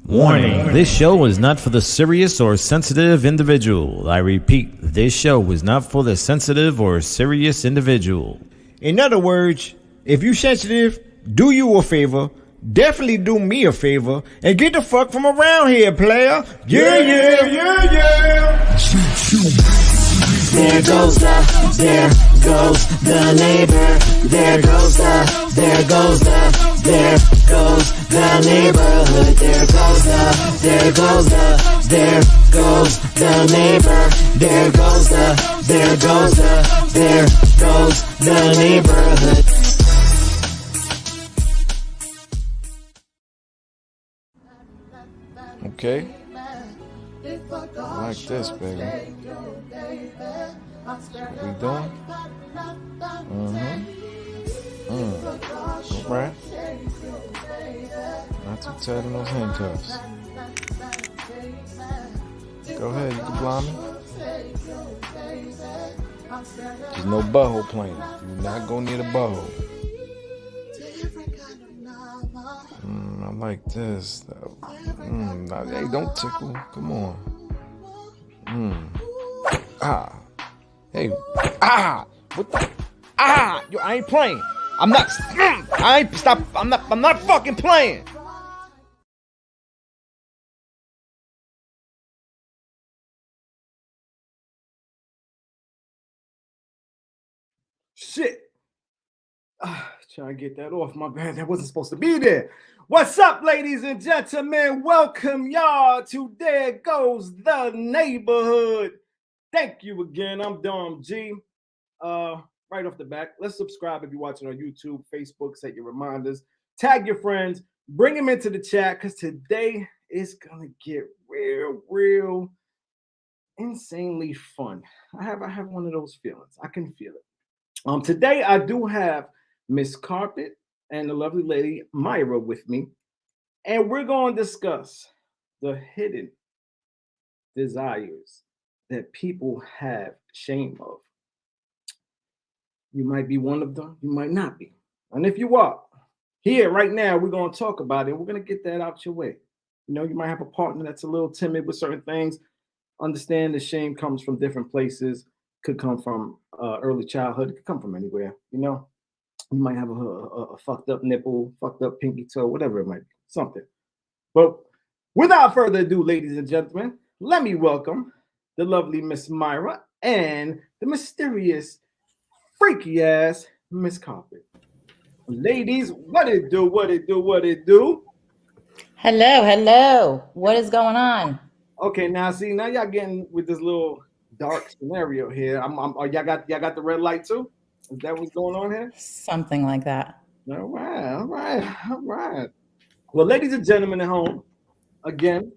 Warning, this show is not for the serious or sensitive individual. I repeat, this show is not for the sensitive or serious individual. In other words, if you sensitive, do you a favor, definitely do me a favor, and get the fuck from around here, player. Yeah. There goes the neighbor. There goes the neighborhood. There goes the neighbor. There goes the neighborhood. Okay. I like this, baby. What we doing? Right. Not too tight in those handcuffs. Go ahead, you can blind me. There's no butthole playing. You're not going near the butthole. I like this. Hey, don't tickle. Come on. Hey. What the? Yo, I ain't playing. I'm not. I'm not fucking playing. Shit. Trying to get that off. My bad. That wasn't supposed to be there. What's up, ladies and gentlemen? Welcome y'all to There Goes the Neighborhood. Thank you again. I'm Dom G. Right off the back, let's subscribe if you're watching on YouTube, Facebook, set your reminders, tag your friends, bring them into the chat, because today is gonna get real insanely fun. I have one of those feelings. I can feel it. Today I do have Miss Carpet and the lovely lady Myra with me, and we're going to discuss the hidden desires that people have shame of. You might be one of them, you might not be. And if you are, here right now, we're going to talk about it. We're going to get that out your way. You know, you might have a partner that's a little timid with certain things. Understand the shame comes from different places. Could come from early childhood. It could come from anywhere, you know. You might have a fucked up nipple, fucked up pinky toe, whatever it might be, something. But without further ado, ladies and gentlemen, let me welcome the lovely Miss Myra and the mysterious, freaky ass Miss Carpet. Ladies, what it do? Hello. What is going on? Okay, now y'all getting with this little dark scenario here. Y'all got the red light too? Is that what's going on here? Something like that. All right. Well, ladies and gentlemen at home, again,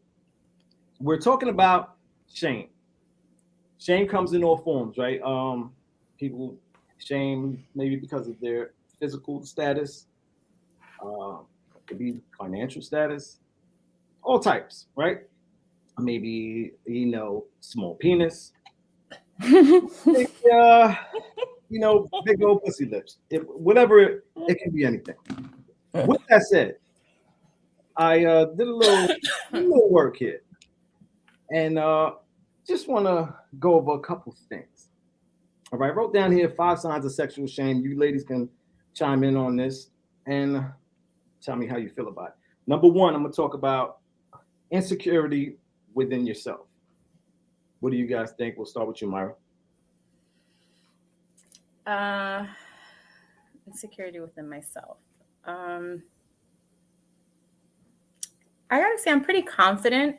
we're talking about shame. Shame comes in all forms, right? People shame maybe because of their physical status, it could be financial status, all types, right? Maybe, small penis, big, big old pussy lips. It can be anything. With that said, I did a little work here, and just want to go over a couple things. All right, I wrote down here 5 signs of sexual shame. You ladies can chime in on this and tell me how you feel about it. Number 1, I'm going to talk about insecurity within yourself. What do you guys think? We'll start with you, Myra. Insecurity within myself. I gotta say, I'm pretty confident.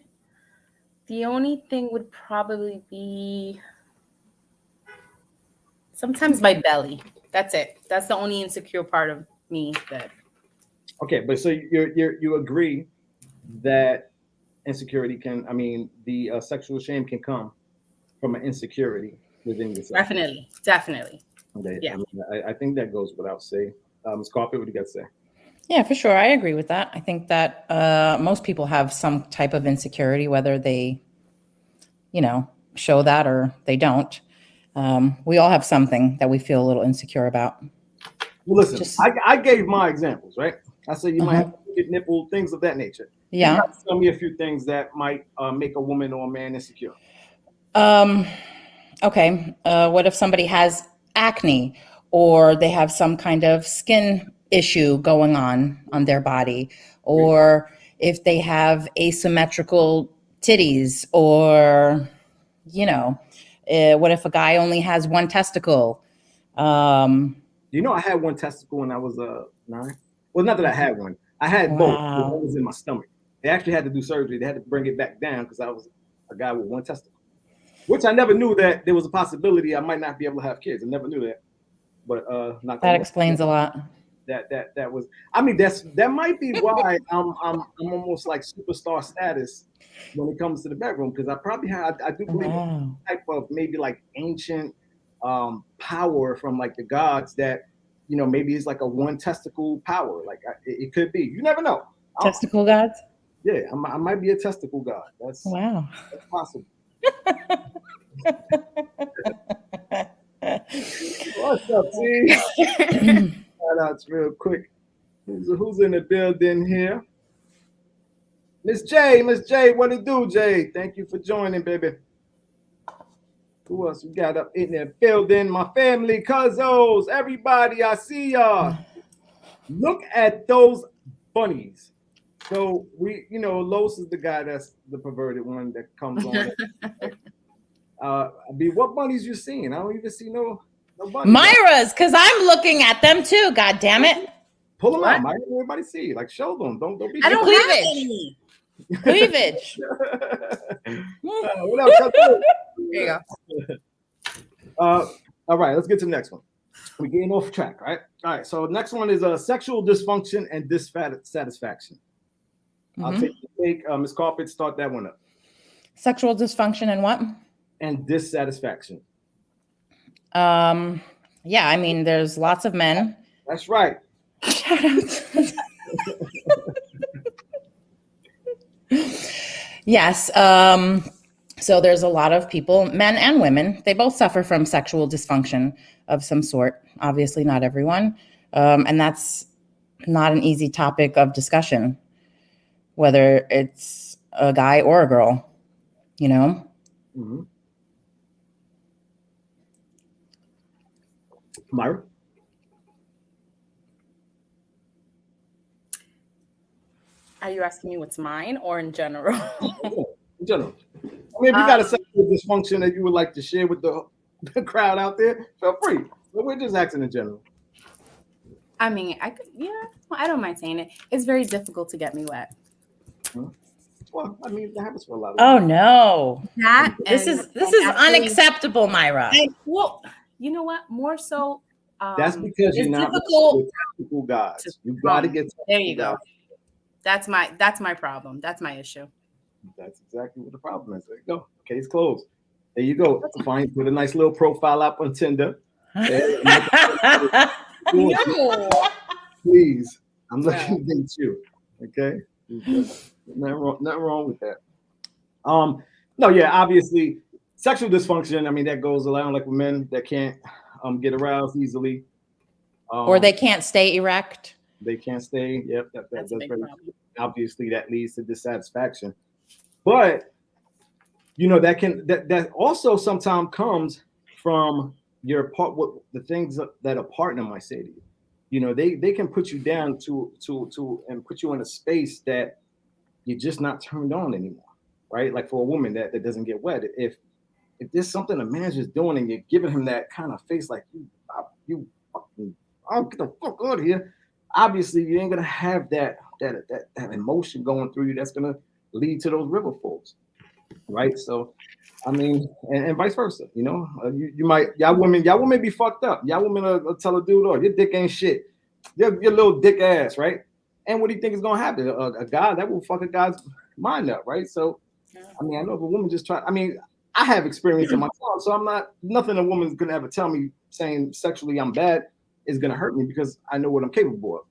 The only thing would probably be sometimes my belly. That's it. That's the only insecure part of me that. Okay, but so you agree that insecurity the sexual shame can come from an insecurity within yourself. Definitely. Okay, Yeah. I think that goes without saying. Ms. Carpet, what do you got to say? Yeah, for sure. I agree with that. I think that most people have some type of insecurity, whether they, show that or they don't. We all have something that we feel a little insecure about. Well, listen, I gave my examples, right? I said you might have a nipple, things of that nature. Yeah. Tell me a few things that might make a woman or a man insecure. Okay. What if somebody has acne or they have some kind of skin issue going on their body, or if they have asymmetrical titties, or, what if a guy only has one testicle? You know, I had one testicle when I was 9. Well, not that I had one. I had both. Wow. One was in my stomach. They actually had to do surgery. They had to bring it back down because I was a guy with one testicle, which I never knew that there was a possibility I might not be able to have kids. I never knew that. But not That explains a lot. That was. I mean, that might be why I'm almost like superstar status when it comes to the bedroom, because I probably have. I do believe Wow. type of maybe like ancient power from like the gods that, maybe it's like a one testicle power. Like it could be. You never know. Testicle gods? Yeah, I might be a testicle god. That's possible. What's up, T? Shout outs real quick. Who's in the building here? Miss J, what it do, Jay? Thank you for joining, baby. Who else we got up in the building? My family, cousins, everybody, I see y'all. Look at those bunnies. So Los is the guy that's the perverted one that comes on. What bunnies you seeing? I don't even see no bunnies. Myra's, because I'm looking at them too. God damn it! Pull them out, Myra. Everybody see. Like, show them. Don't be. I don't have any. Cleavage. What else? There you go. All right, let's get to the next one. We're getting off track, right? All right, so next one is sexual dysfunction and dissatisfaction. I'll take Ms. Carpet, start that one up. Sexual dysfunction and what? And dissatisfaction. Yeah, I mean, there's lots of men. That's right. Shout out. Yes. So there's a lot of people, men and women, they both suffer from sexual dysfunction of some sort. Obviously, not everyone. And that's not an easy topic of discussion, whether it's a guy or a girl, Mm-hmm. Myra? Are you asking me what's mine or in general? In general. I mean, if you got a sexual dysfunction that you would like to share with the crowd out there, feel free. But we're just asking in general. I mean, I don't mind saying it. It's very difficult to get me wet. Well, I mean, that happens for a lot of Oh no. This is unacceptable, Myra. Well, you know what? More so that's because you're not with technical guys. You gotta get there you go. That's my problem. That's my issue. That's exactly what the problem is. There you go. Case closed. There you go. Find put a nice little profile up on Tinder. No. Please. I'm looking at you. Okay. Nothing wrong with that. No, yeah, obviously sexual dysfunction. I mean, that goes along like with men that can't get aroused easily. Or they can't stay erect. They can't stay. Yep, that's a big very, problem. obviously that leads to dissatisfaction. But that also sometimes comes from your part. What the things that a partner might say to you. They can put you down to and put you in a space that you're just not turned on anymore, right? Like for a woman that doesn't get wet, if there's something a man's just doing and you're giving him that kind of face, like I'll get the fuck out of here. Obviously, you ain't gonna have that emotion going through you that's gonna lead to those river falls, right? So, I mean, and vice versa. You might y'all women be fucked up. Y'all women will tell a dude, "Oh, your dick ain't shit. Your little dick ass," right? And what do you think is gonna happen? A guy that will fuck a guy's mind up, right? So, I mean, I know if a woman just try. I mean, I have experience in myself, so I'm not nothing a woman's gonna ever tell me saying sexually I'm bad is gonna hurt me because I know what I'm capable of.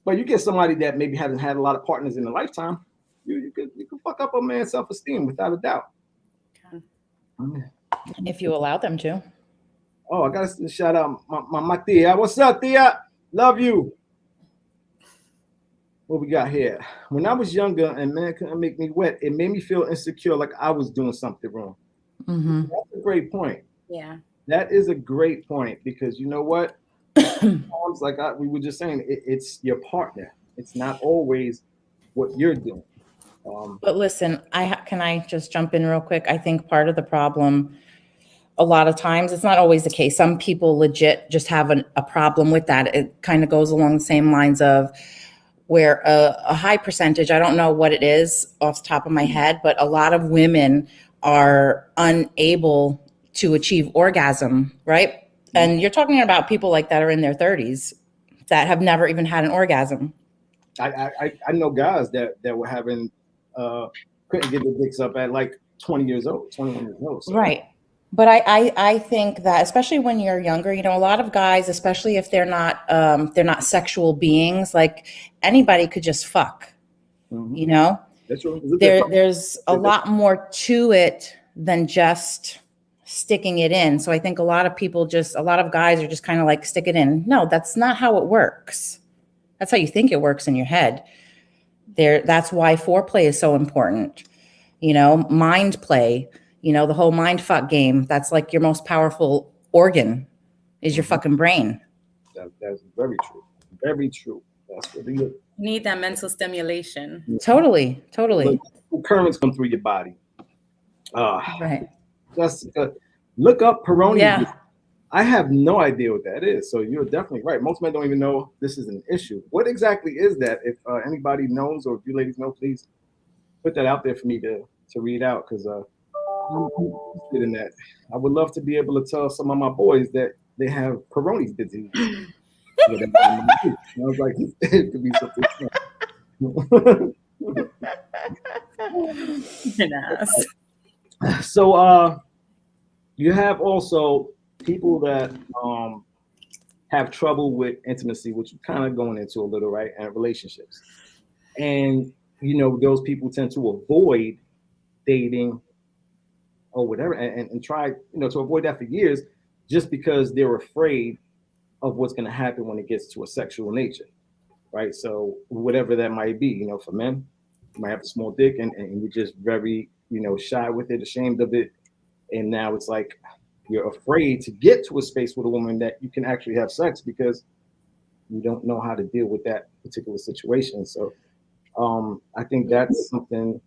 But you get somebody that maybe hasn't had a lot of partners in a lifetime, you could fuck up a man's self-esteem without a doubt. If you allow them to. Oh, I gotta shout out my Tia. What's up, Tia? Love you. What we got here? When I was younger and men couldn't make me wet, it made me feel insecure, like I was doing something wrong. Mm-hmm. That's a great point. Yeah. That is a great point because you know what? Sometimes, like we were just saying, it's your partner. It's not always what you're doing. But listen, can I just jump in real quick? I think part of the problem, a lot of times, it's not always the case. Some people legit just have a problem with that. It kind of goes along the same lines of where a high percentage, I don't know what it is off the top of my head, but a lot of women are unable to achieve orgasm, right? And you're talking about people like that are in their 30s that have never even had an orgasm. I know guys that were having couldn't get their dicks up at like 20 years old, 21 years old. So. Right. But I think that especially when you're younger, you know, a lot of guys, especially if they're not sexual beings, like anybody could just fuck, you know, That's true. There's a lot more to it than just sticking it in. So I think a lot of guys are just kind of like stick it in. No, that's not how it works. That's how you think it works in your head. That's why foreplay is so important. You know, mind play. You know, the whole mind fuck game, that's like your most powerful organ is your fucking brain. That's very true. Very true. That's what you need, that mental stimulation. Totally. Currents come through your body. Right. Just look up Peroni. Yeah. I have no idea what that is. So you're definitely right. Most men don't even know this is an issue. What exactly is that? If anybody knows, or if you ladies know, please put that out there for me to read out, because I'm interested in that. I would love to be able to tell some of my boys that they have Peroni's disease. I was like, it could be something. So you have also people that have trouble with intimacy, which we're kind of going into a little, right, and relationships. And, you know, those people tend to avoid dating or whatever, and try, you know, to avoid that for years, just because they're afraid of what's going to happen when it gets to a sexual nature, right? So whatever that might be, you know, for men, you might have a small dick and you're just very, you know, shy with it, ashamed of it. And now it's like you're afraid to get to a space with a woman that you can actually have sex because you don't know how to deal with that particular situation. So I think that's something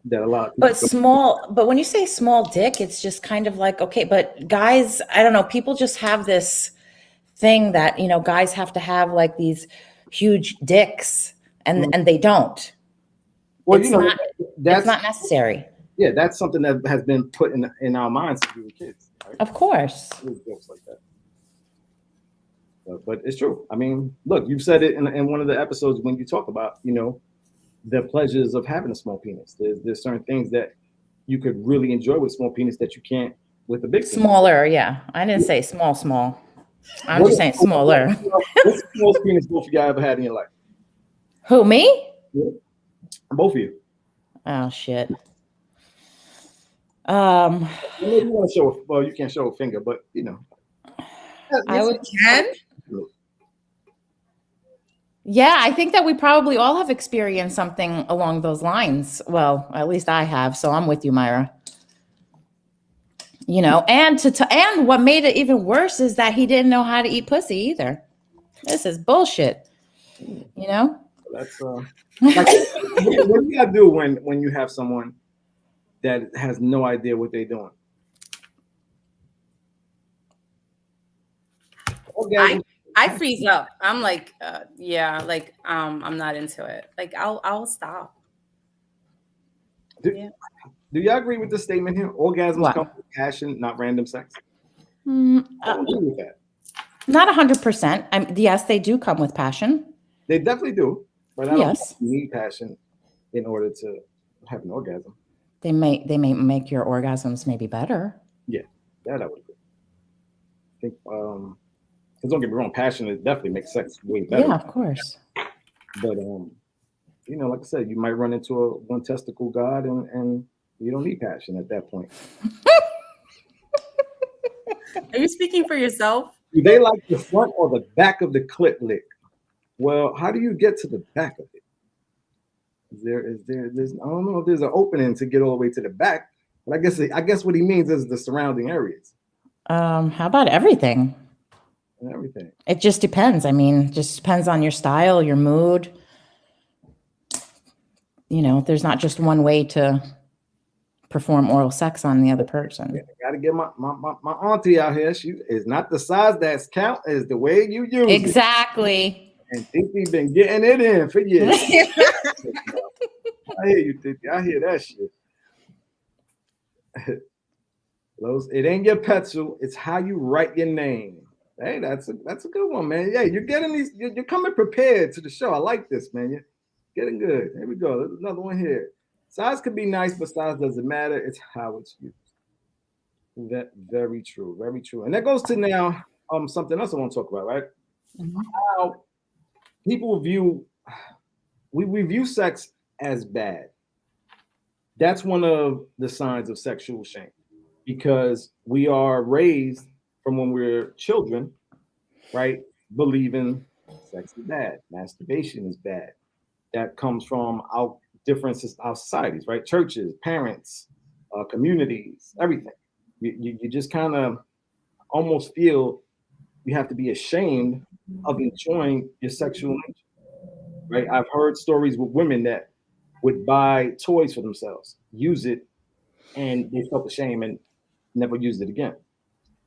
that a lot of people but when you say small dick, it's just kind of like, okay, but guys, I don't know, people just have this thing that, you know, guys have to have like these huge dicks and they don't. Well, it's, you know, it's not necessary. Yeah, that's something that has been put in our minds to do with kids. Right? Of course. Jokes like that. But it's true. I mean, look, you've said it in one of the episodes when you talk about, you know, the pleasures of having a small penis. There's certain things that you could really enjoy with a small penis that you can't with a big penis. Smaller, yeah. I didn't say small. I'm just saying smaller. What's the smallest penis both of y'all ever had in your life? Who, me? Yeah. Both of you. Oh shit. You want to show? Well, you can't show a finger, but you know. I would. Yeah, I think that we probably all have experienced something along those lines. Well, at least I have. So I'm with you, Myra. You know, and and what made it even worse is that he didn't know how to eat pussy either. This is bullshit. You know. That's like, what do you gotta do when you have someone that has no idea what they're doing? I freeze up. I'm like, yeah, like I'm not into it. Like I'll stop. Do y'all agree with this statement here? Orgasms come with passion, not random sex. I don't agree with that. Not 100%. Yes, they do come with passion. They definitely do, but I don't think you need passion in order to have an orgasm. They may make your orgasms maybe better. Yeah, that I would agree. I think because don't get me wrong, passion definitely makes sex way better. Yeah, of course. But you know, like I said, you might run into a one testicle god, and you don't need passion at that point. Are you speaking for yourself? Do they like the front or the back of the clit lick? Well, how do you get to the back of it? There's I don't know if there's an opening to get all the way to the back, but I guess what he means is the surrounding areas How about everything? and everything. It just depends. I mean, just depends on your style, your mood. You know, there's not just one way to perform oral sex on the other person. I gotta get my auntie out here. She is not the size that's count, is the way you use it. Exactly. And Titi been getting it in for years. I hear you, Titi. I hear that shit. It ain't your pencil, it's how you write your name. Hey, that's a good one, man. Yeah, you're getting these. You're coming prepared to the show. I like this, man. You're getting good. Here we go. There's another one here. Size could be nice, but size doesn't matter. It's how it's used. That very true. Very true. And that goes to now something else I want to talk about, right? Mhm. How people view we view sex as bad. That's one of the signs of sexual shame, because we are raised from when we're children, right? Believing sex is bad, masturbation is bad. That comes from our differences, our societies, right? Churches, parents, communities, everything. You just kind of almost feel you have to be ashamed of enjoying your sexual nature, right? I've heard stories with women that would buy toys for themselves, use it, and they felt ashamed and never used it again.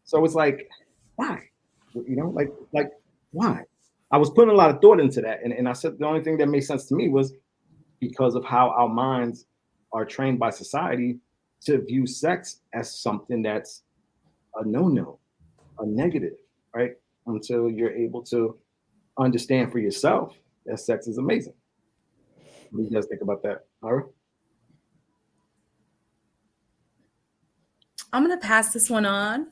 So it's like, why? You know, like why? I was putting a lot of thought into that, and I said the only thing that made sense to me was because of how our minds are trained by society to view sex as something that's a no-no, a negative, right? Until you're able to understand for yourself that sex is amazing. What do you guys think about that, Ara? I'm gonna pass this one on.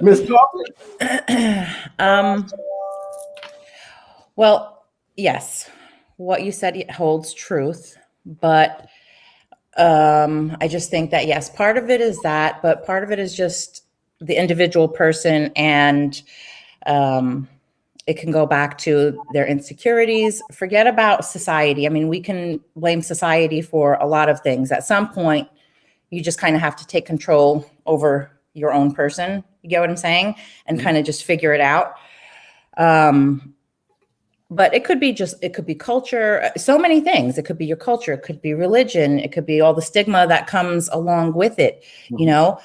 Miss Coffee? Well, yes, what you said holds truth, but I just think that, yes, part of it is that, but part of it is just the individual person, and it can go back to their insecurities. Forget about society. I mean, we can blame society for a lot of things. At some point, you just kind of have to take control over your own person. You get what I'm saying? And kind of just figure it out. But it could be culture, so many things. It could be your culture, it could be religion, it could be all the stigma that comes along with it. You know,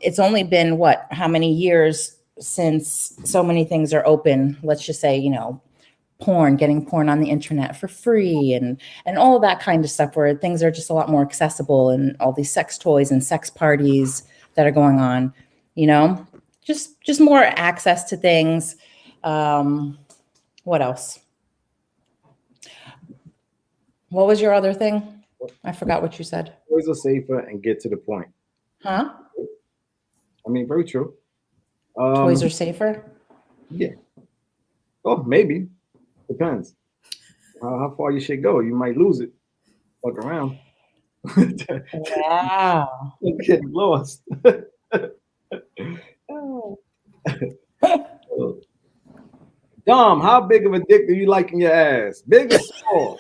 it's only been how many years since so many things are open? Let's just say, you know, getting porn on the internet for free, and all of that kind of stuff, where things are just a lot more accessible, and all these sex toys and sex parties that are going on, you know, just more access to things. What else? What was your other thing? I forgot what you said. Toys are safer and get to the point. Huh? I mean, very true. Toys are safer? Yeah. Oh, maybe. Depends. How far you should go. You might lose it. Fuck around. Wow. Get lost. Dom, how big of a dick do you like in your ass? Big or small?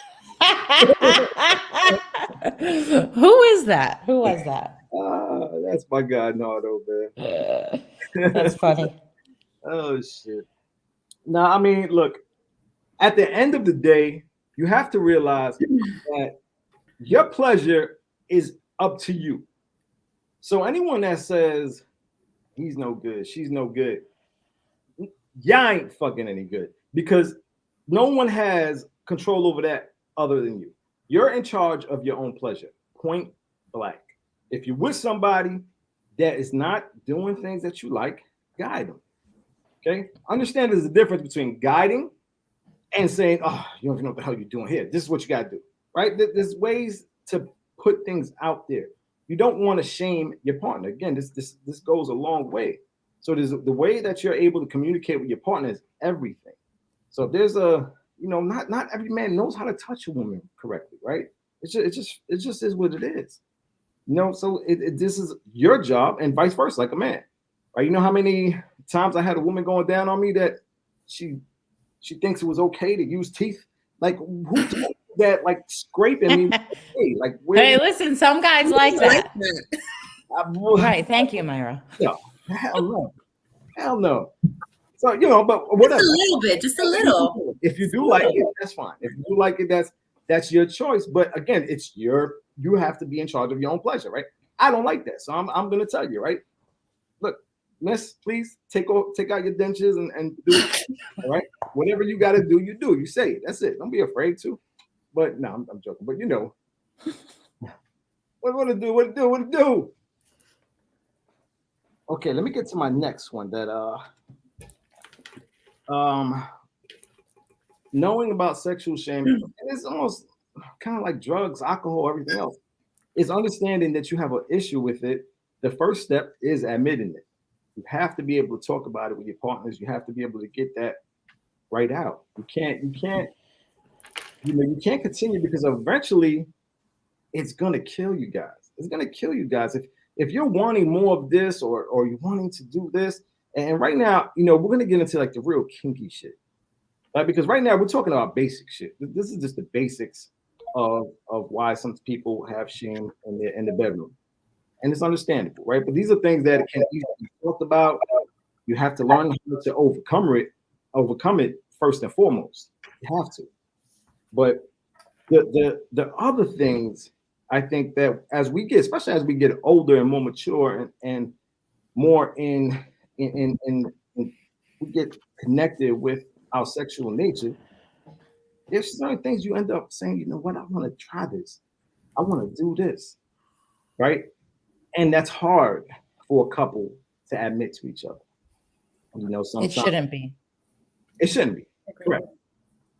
Who is that? Who was that? That's my guy, Nardo, man. That's funny. Oh, shit. Now, I mean, look, at the end of the day, you have to realize that your pleasure is up to you. So anyone that says he's no good, she's no good, y'all ain't fucking any good, because no one has control over that other than you. You're in charge of your own pleasure, point blank. If you're with somebody that is not doing things that you like, guide them. Okay? Understand there's a difference between guiding and saying, oh, you don't even know what the hell you're doing here. This is what you got to do, right? There's ways to put things out there. You don't want to shame your partner. Again, this goes a long way. So there's the way that you're able to communicate with your partner is everything. So if there's not every man knows how to touch a woman correctly, right? It just is what it is. You know, so this is your job, and vice versa, like a man, right? You know how many times I had a woman going down on me that she thinks it was okay to use teeth. Like who told you that? Like scraping me. Okay? Like where? Hey, listen, some guys like that. I, Right. Thank you, Myra. no, hell no. So but whatever. Just a little bit, just a little. If you do like it, that's fine. If you do like it, that's your choice. But again, you have to be in charge of your own pleasure, right? I don't like that, so I'm gonna tell you, right? Look, miss, please take out your dentures and do it. All right, whatever you got to do, you do. You say it. That's it. Don't be afraid to. But no, I'm joking. But what to do? What to do? Okay, let me get to my next one. That knowing about sexual shame, and it's almost kind of like drugs, alcohol, everything else. Is understanding that you have an issue with it. The first step is admitting it. You have to be able to talk about it with your partners. You have to be able to get that right out. You can't continue because eventually it's gonna kill you guys. It's gonna kill you guys if you're wanting more of this or you're wanting to do this. And right now, we're gonna get into like the real kinky shit, right? Because right now we're talking about basic shit. This is just the basics of why some people have shame in the bedroom, and it's understandable, right? But these are things that can easily be talked about. You have to learn how to overcome it first and foremost. You have to. But the other things, I think that especially as we get older and more mature and more in we get connected with our sexual nature, there's certain things you end up saying, you know what, I want to try this. I want to do this, right? And that's hard for a couple to admit to each other. Sometimes It shouldn't be. It shouldn't be. Correct.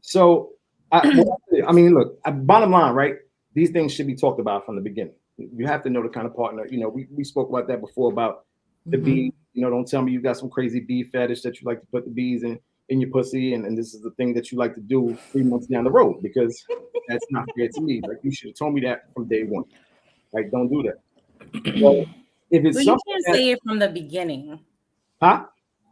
So, look, bottom line, right? These things should be talked about from the beginning. You have to know the kind of partner. We spoke about that before about the bee. Don't tell me you got some crazy bee fetish that you like to put the bees in your pussy, and this is the thing that you like to do 3 months down the road, because that's not fair to me. Like, you should have told me that from day one. Like, don't do that. So if it's you can't say it from the beginning. Huh?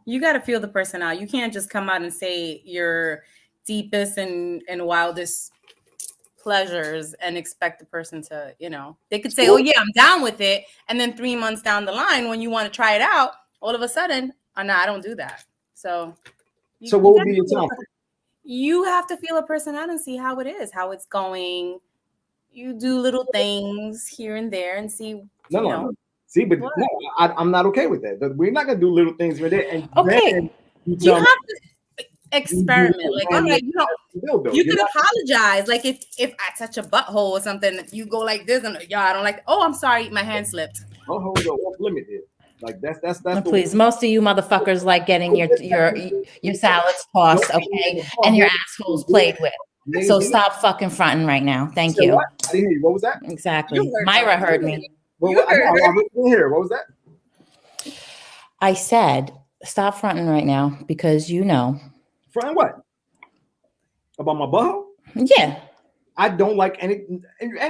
You got to feel the person out. You can't just come out and say your deepest and wildest pleasures and expect the person to, they could say, oh yeah, I'm down with it. And then 3 months down the line, when you want to try it out, all of a sudden, oh no, I don't do that. So what would be your time? You have to feel a person out and see how it is, how it's going. You do little things here and there and see. No. See, but no, I'm not okay with that. We're not gonna do little things here and there. And okay, you have to experiment. Like, all right, you can apologize. Like if I touch a butthole or something, you go like this, and I don't like. Oh, I'm sorry, my hand slipped. Oh, hold on, off limit here. Like that's. Oh, please, most of you motherfuckers like getting your salads tossed, okay, and your assholes played with. So stop fucking fronting right now. Thank you. What? I didn't hear you. What was that? Exactly. Myra heard me. I didn't hear. What was that? I said stop fronting right now because Fronting what? About my butthole? Yeah. I don't like any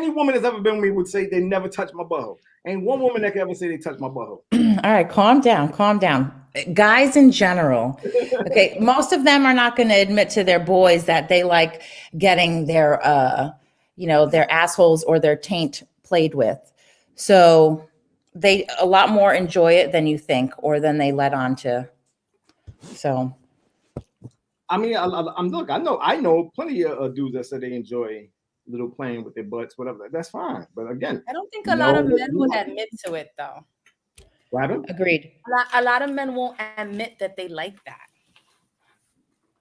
woman that's ever been with me would say they never touched my butthole. Ain't one woman that can ever say they touched my butthole. All right, calm down. Guys in general, okay, most of them are not going to admit to their boys that they like getting their their assholes or their taint played with. So they a lot more enjoy it than you think or than they let on to. So I mean, I know plenty of dudes that say they enjoy little playing with their butts, whatever. That's fine. But again, I don't think a lot of men would admit to it though. Robin? Agreed. A lot of men won't admit that they like that.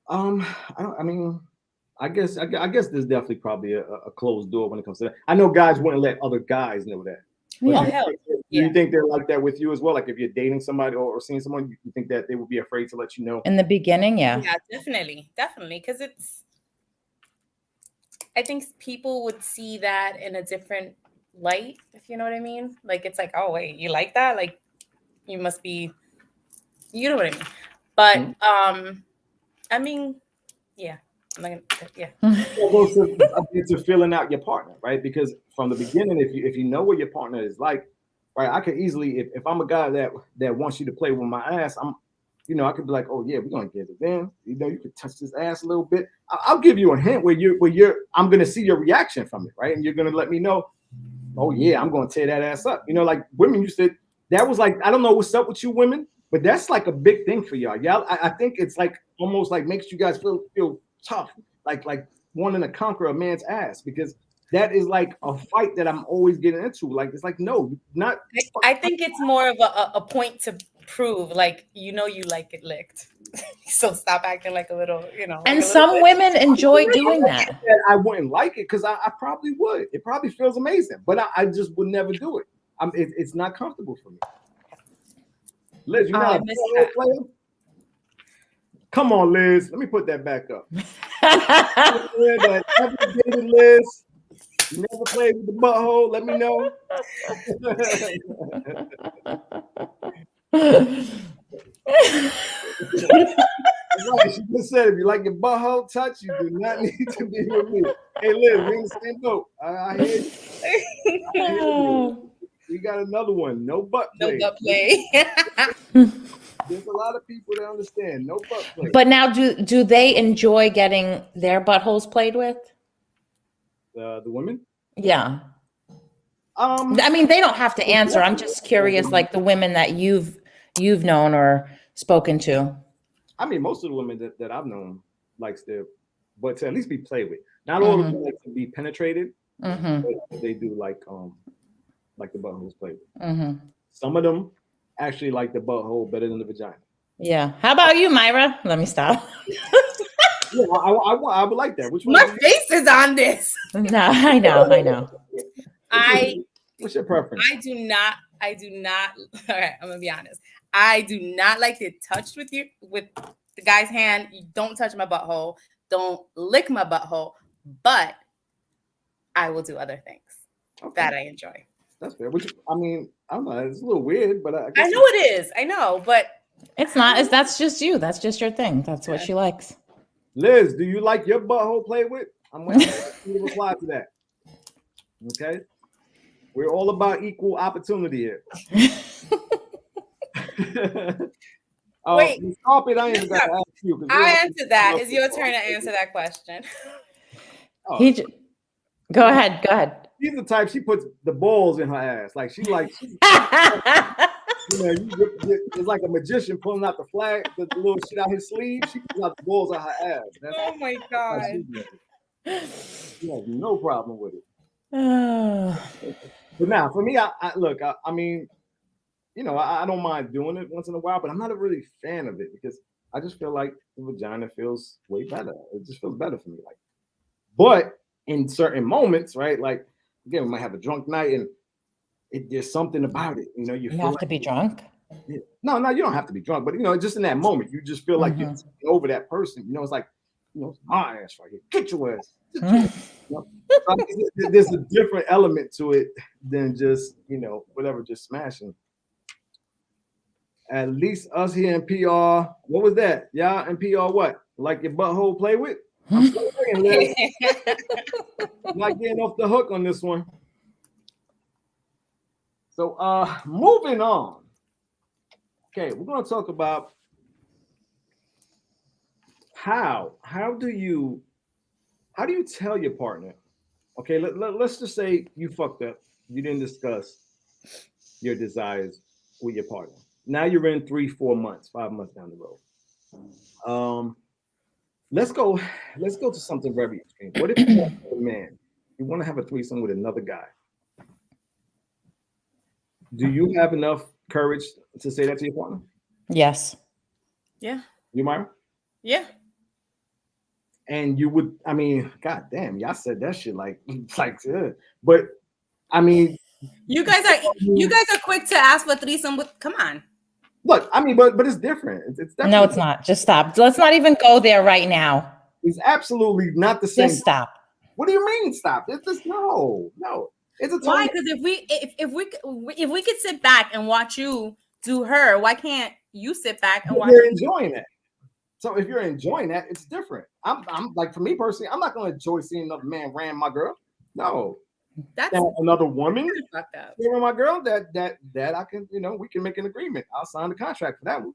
I guess there's definitely probably a closed door when it comes to that. I know guys wouldn't let other guys know that. Yeah. You think they're like that with you as well? Like if you're dating somebody or seeing someone, you think that they would be afraid to let you know? In the beginning, yeah. Yeah, definitely. Because I think people would see that in a different light, if you know what I mean. Like it's like, oh wait, you like that? Like you must be, you know what I mean. But I mean, yeah. I'm not gonna, yeah. It's to filling out your partner, right? Because from the beginning, if you know what your partner is like, right, I could easily, if I'm a guy that wants you to play with my ass, you know, I could be like, oh yeah, we're gonna get it. Then, you know, you could touch this ass a little bit. I'll give you a hint I'm gonna see your reaction from it, right? And you're gonna let me know, oh yeah, I'm gonna tear that ass up. You know, like women used to. That was like, I don't know what's up with you women, but that's like a big thing for y'all. Y'all, I think it's like almost like makes you guys feel tough, like wanting to conquer a man's ass, because that is like a fight that I'm always getting into. Like, it's like, no, not. I think it's more of a point to prove, like, you know, you like it licked. So stop acting like a little, you know. And like some women enjoy doing that. I wouldn't like it because I probably would. It probably feels amazing, but I just would never do it. It's not comfortable for me. Liz, you not a butthole player? Come on, Liz. Let me put that back up. That ever dated Liz? You never played with the butthole? Let me know. Right, she just said if you like your butthole touch, you do not need to be with me. Hey, Liz, we in the same boat. I hear you. We got another one. No butt play. No butt play. There's a lot of people that understand no butt play. But now, do they enjoy getting their buttholes played with? The women? Yeah. I mean, they don't have to answer. I'm just curious, like the women that you've known or spoken to. I mean, most of the women that I've known likes their butt to at least be played with. Not all of them like to be penetrated, but they do like the buttholes played with. Some of them actually like the butthole better than the vagina. Yeah. How about you, Myra? Let me stop. Yeah, I would like that. Which one? My face is on this. No, I know. What's your preference? I do not. All right, I'm gonna be honest. I do not like it touched with the guy's hand. You don't touch my butthole. Don't lick my butthole. But I will do other things that I enjoy. That's fair. Which, I mean, I don't know. It's a little weird, but I know it is. I know, but it's not. That's just you. That's just your thing. That's what she likes. Liz, do you like your butthole played with? I'm going to reply to that. Okay. We're all about equal opportunity here. Wait, carpet, I ain't got to ask you. I answered that. It's your turn to answer that question. Go ahead. She's the type, she puts the balls in her ass. Like, she's you know, it's like a magician pulling out the flag, the little shit out his sleeve. She pulls out the balls out her ass. Oh my God. She has no problem with it. But now, for me, I mean, you know, I don't mind doing it once in a while, but I'm not a really fan of it because I just feel like the vagina feels way better. It just feels better for me. Like, but in certain moments, right? Like, again, we might have a drunk night and there's something about it. You know, you have to be drunk. Yeah. No, you don't have to be drunk, but you know, just in that moment, you just feel like you're over that person. You know, it's like, you know, it's my ass right here. Get your ass. You know? There's a different element to it than just, you know, whatever, just smashing. At least us here in PR, what was that? Y'all in PR, what? Like your butthole play with? I'm still saying, not getting off the hook on this one. So moving on. Okay, we're gonna talk about how do you tell your partner? Okay, let's just say you fucked up. You didn't discuss your desires with your partner. Now you're in 3, 4 months, 5 months down the road. Let's go to something very extreme. What if you're a man? You want to have a threesome with another guy? Do you have enough courage to say that to your partner? Yes. Yeah. You, Myra? Yeah. And you would, I mean, god damn, y'all said that shit like but I mean, you guys are quick to ask for threesome with, come on. Look, I mean, but it's different. It's no, it's not. Just stop. Let's not even go there right now. It's absolutely not the same. Just stop. What do you mean stop? It's just no. It's a why? Because if we could sit back and watch you do her, why can't you sit back and watch? You're enjoying that. So if you're enjoying that, it's different. I'm like, for me personally, I'm not gonna enjoy seeing another man ram my girl. No. That's another woman ram my girl. That I can, you know, we can make an agreement. I'll sign the contract for that one.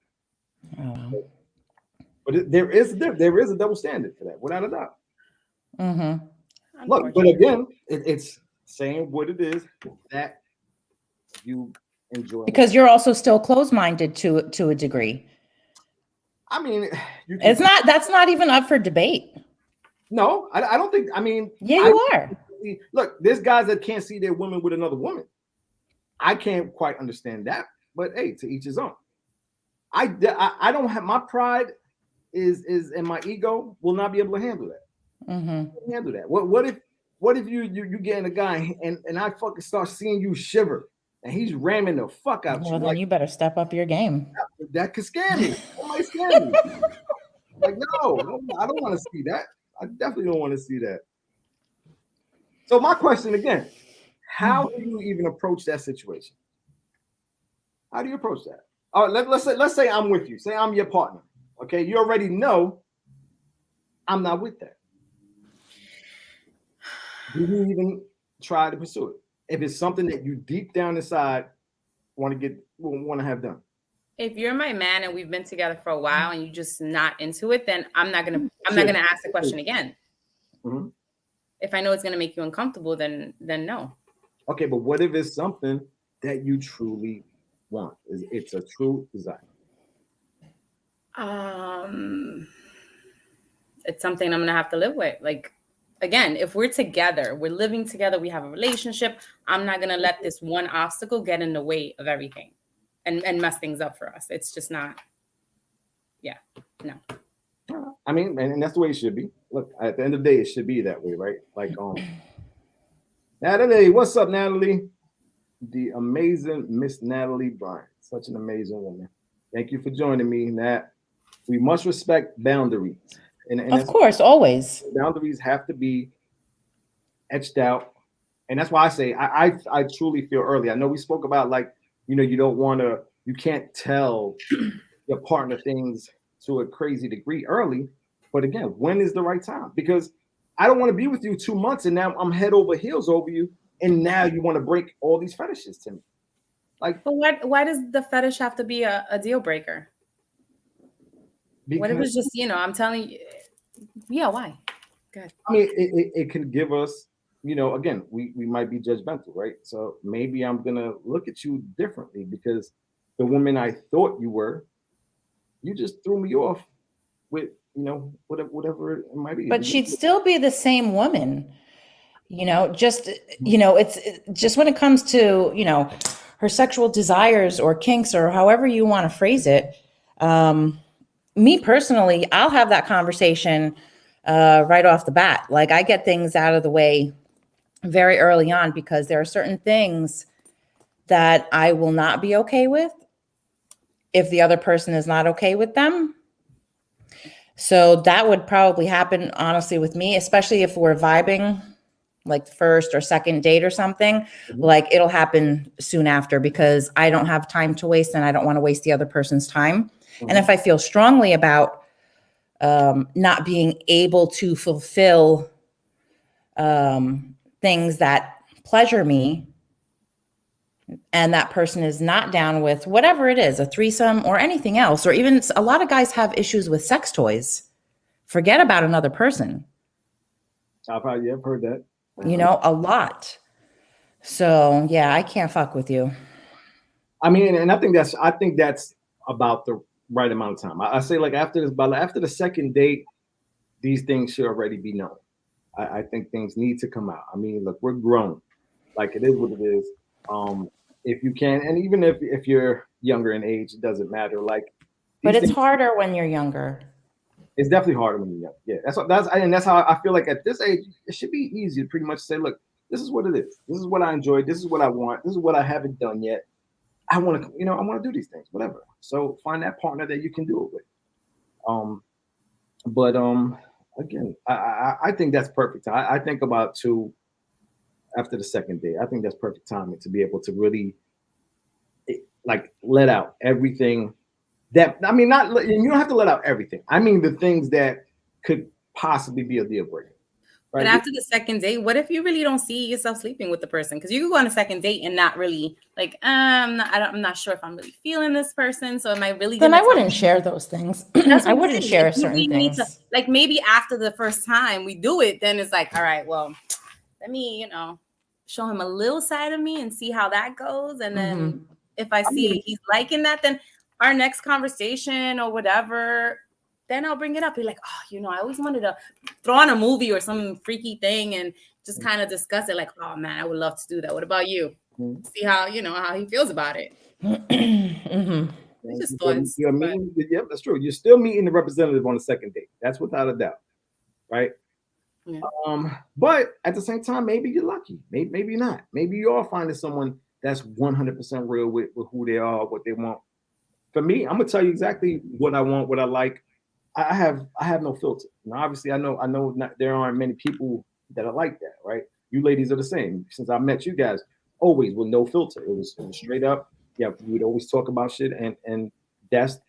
But there is a double standard for that, without a doubt. Mm-hmm. Look, but again, it's saying what it is that you enjoy. Because you're also still closed-minded to a degree. I mean, That's not even up for debate. No, I don't think. I mean, yeah, you are. Look, there's guys that can't see their woman with another woman. I can't quite understand that, but hey, to each his own. I don't have my pride is and my ego will not be able to handle that. Mm-hmm. Handle that. What if you getting a guy and I fucking start seeing you shiver and he's ramming the fuck out you? Well, then you better step up your game. That could scare me. That might scare me. Like no, I don't want to see that. I definitely don't want to see that. So my question again, how do you even approach that situation? How do you approach that? All right, let's say I'm with you. Say I'm your partner. Okay, you already know I'm not with that. Do you even try to pursue it? If it's something that you deep down inside want to have done. If you're my man and we've been together for a while and you're just not into it, then I'm not gonna ask the question again. Mm-hmm. If I know it's gonna make you uncomfortable, then no. Okay, but what if it's something that you truly want? It's a true desire. It's something I'm gonna have to live with. Like, again, if we're together, we're living together, we have a relationship, I'm not gonna let this one obstacle get in the way of everything and mess things up for us. It's just not. Yeah, no. I mean, and that's the way it should be. Look, at the end of the day, it should be that way, right? Like, Natalie, what's up, Natalie? The amazing Miss Natalie Bryant, such an amazing woman. Thank you for joining me, Nat. We must respect boundaries, and of course, always. Boundaries have to be etched out, and that's why I say I truly feel early. I know we spoke about like you can't tell your partner things to a crazy degree early, but again, when is the right time? Because I don't want to be with you 2 months and now I'm head over heels over you, and now you want to break all these fetishes to me. Like, but why does the fetish have to be a deal breaker? What if it's just, I'm telling you, yeah, why? Good. I mean, it can give us, again, we might be judgmental, right? So maybe I'm gonna look at you differently because the woman I thought you were, you just threw me off with, whatever it might be. But she'd still be the same woman, it's just when it comes to, her sexual desires or kinks or however you want to phrase it. Me personally, I'll have that conversation right off the bat. Like, I get things out of the way very early on because there are certain things that I will not be okay with if the other person is not okay with them. So that would probably happen, honestly, with me, especially if we're vibing, like first or second date or something. Mm-hmm. Like, it'll happen soon after because I don't have time to waste and I don't want to waste the other person's time. Mm-hmm. And if I feel strongly about not being able to fulfill things that pleasure me, and that person is not down with whatever it is, a threesome or anything else, or even a lot of guys have issues with sex toys. Forget about another person. I've heard that. A lot. So yeah, I can't fuck with you. I mean, and I think that's about the right amount of time. I say like after the second date, these things should already be known. I think things need to come out. I mean, look, we're grown. Like, it is what it is. If you can, and even if you're younger in age, it doesn't matter. Like, but it's harder when you're younger. It's definitely harder when you're young. Yeah, that's how I feel like at this age, it should be easy to pretty much say, look, this is what it is. This is what I enjoy. This is what I want. This is what I haven't done yet. I want to, I want to do these things, whatever. So find that partner that you can do it with. But again, I think that's perfect. I think about 2 after the second date. I think that's perfect timing to be able to really let out everything that, I mean, you don't have to let out everything. I mean, the things that could possibly be a deal breaker. But after the second date, what if you really don't see yourself sleeping with the person? Because you could go on a second date and not really like, I'm not sure if I'm really feeling this person. So am I really? Then I wouldn't share those things. I wouldn't share certain things. Like maybe after the first time we do it, then it's like, all right, well, let me, show him a little side of me and see how that goes. And then if I see he's liking that, then our next conversation or whatever, then I'll bring it up. Be like, oh, I always wanted to throw on a movie or some freaky thing and just kind of discuss it. Like, oh man, I would love to do that. What about you? See how how he feels about it. Just thoughts. Yeah, that's true. You're still meeting the representative on the second date. That's without a doubt, right? Yeah. But at the same time, maybe you're lucky. Maybe not. Maybe you are finding someone that's 100% real with who they are, what they want. For me, I'm gonna tell you exactly what I want, what I like. I have no filter. Obviously, I know there aren't many people that are like that, right? You ladies are the same. Since I met you guys, always with no filter. It was straight up. Yeah, we would always talk about shit, and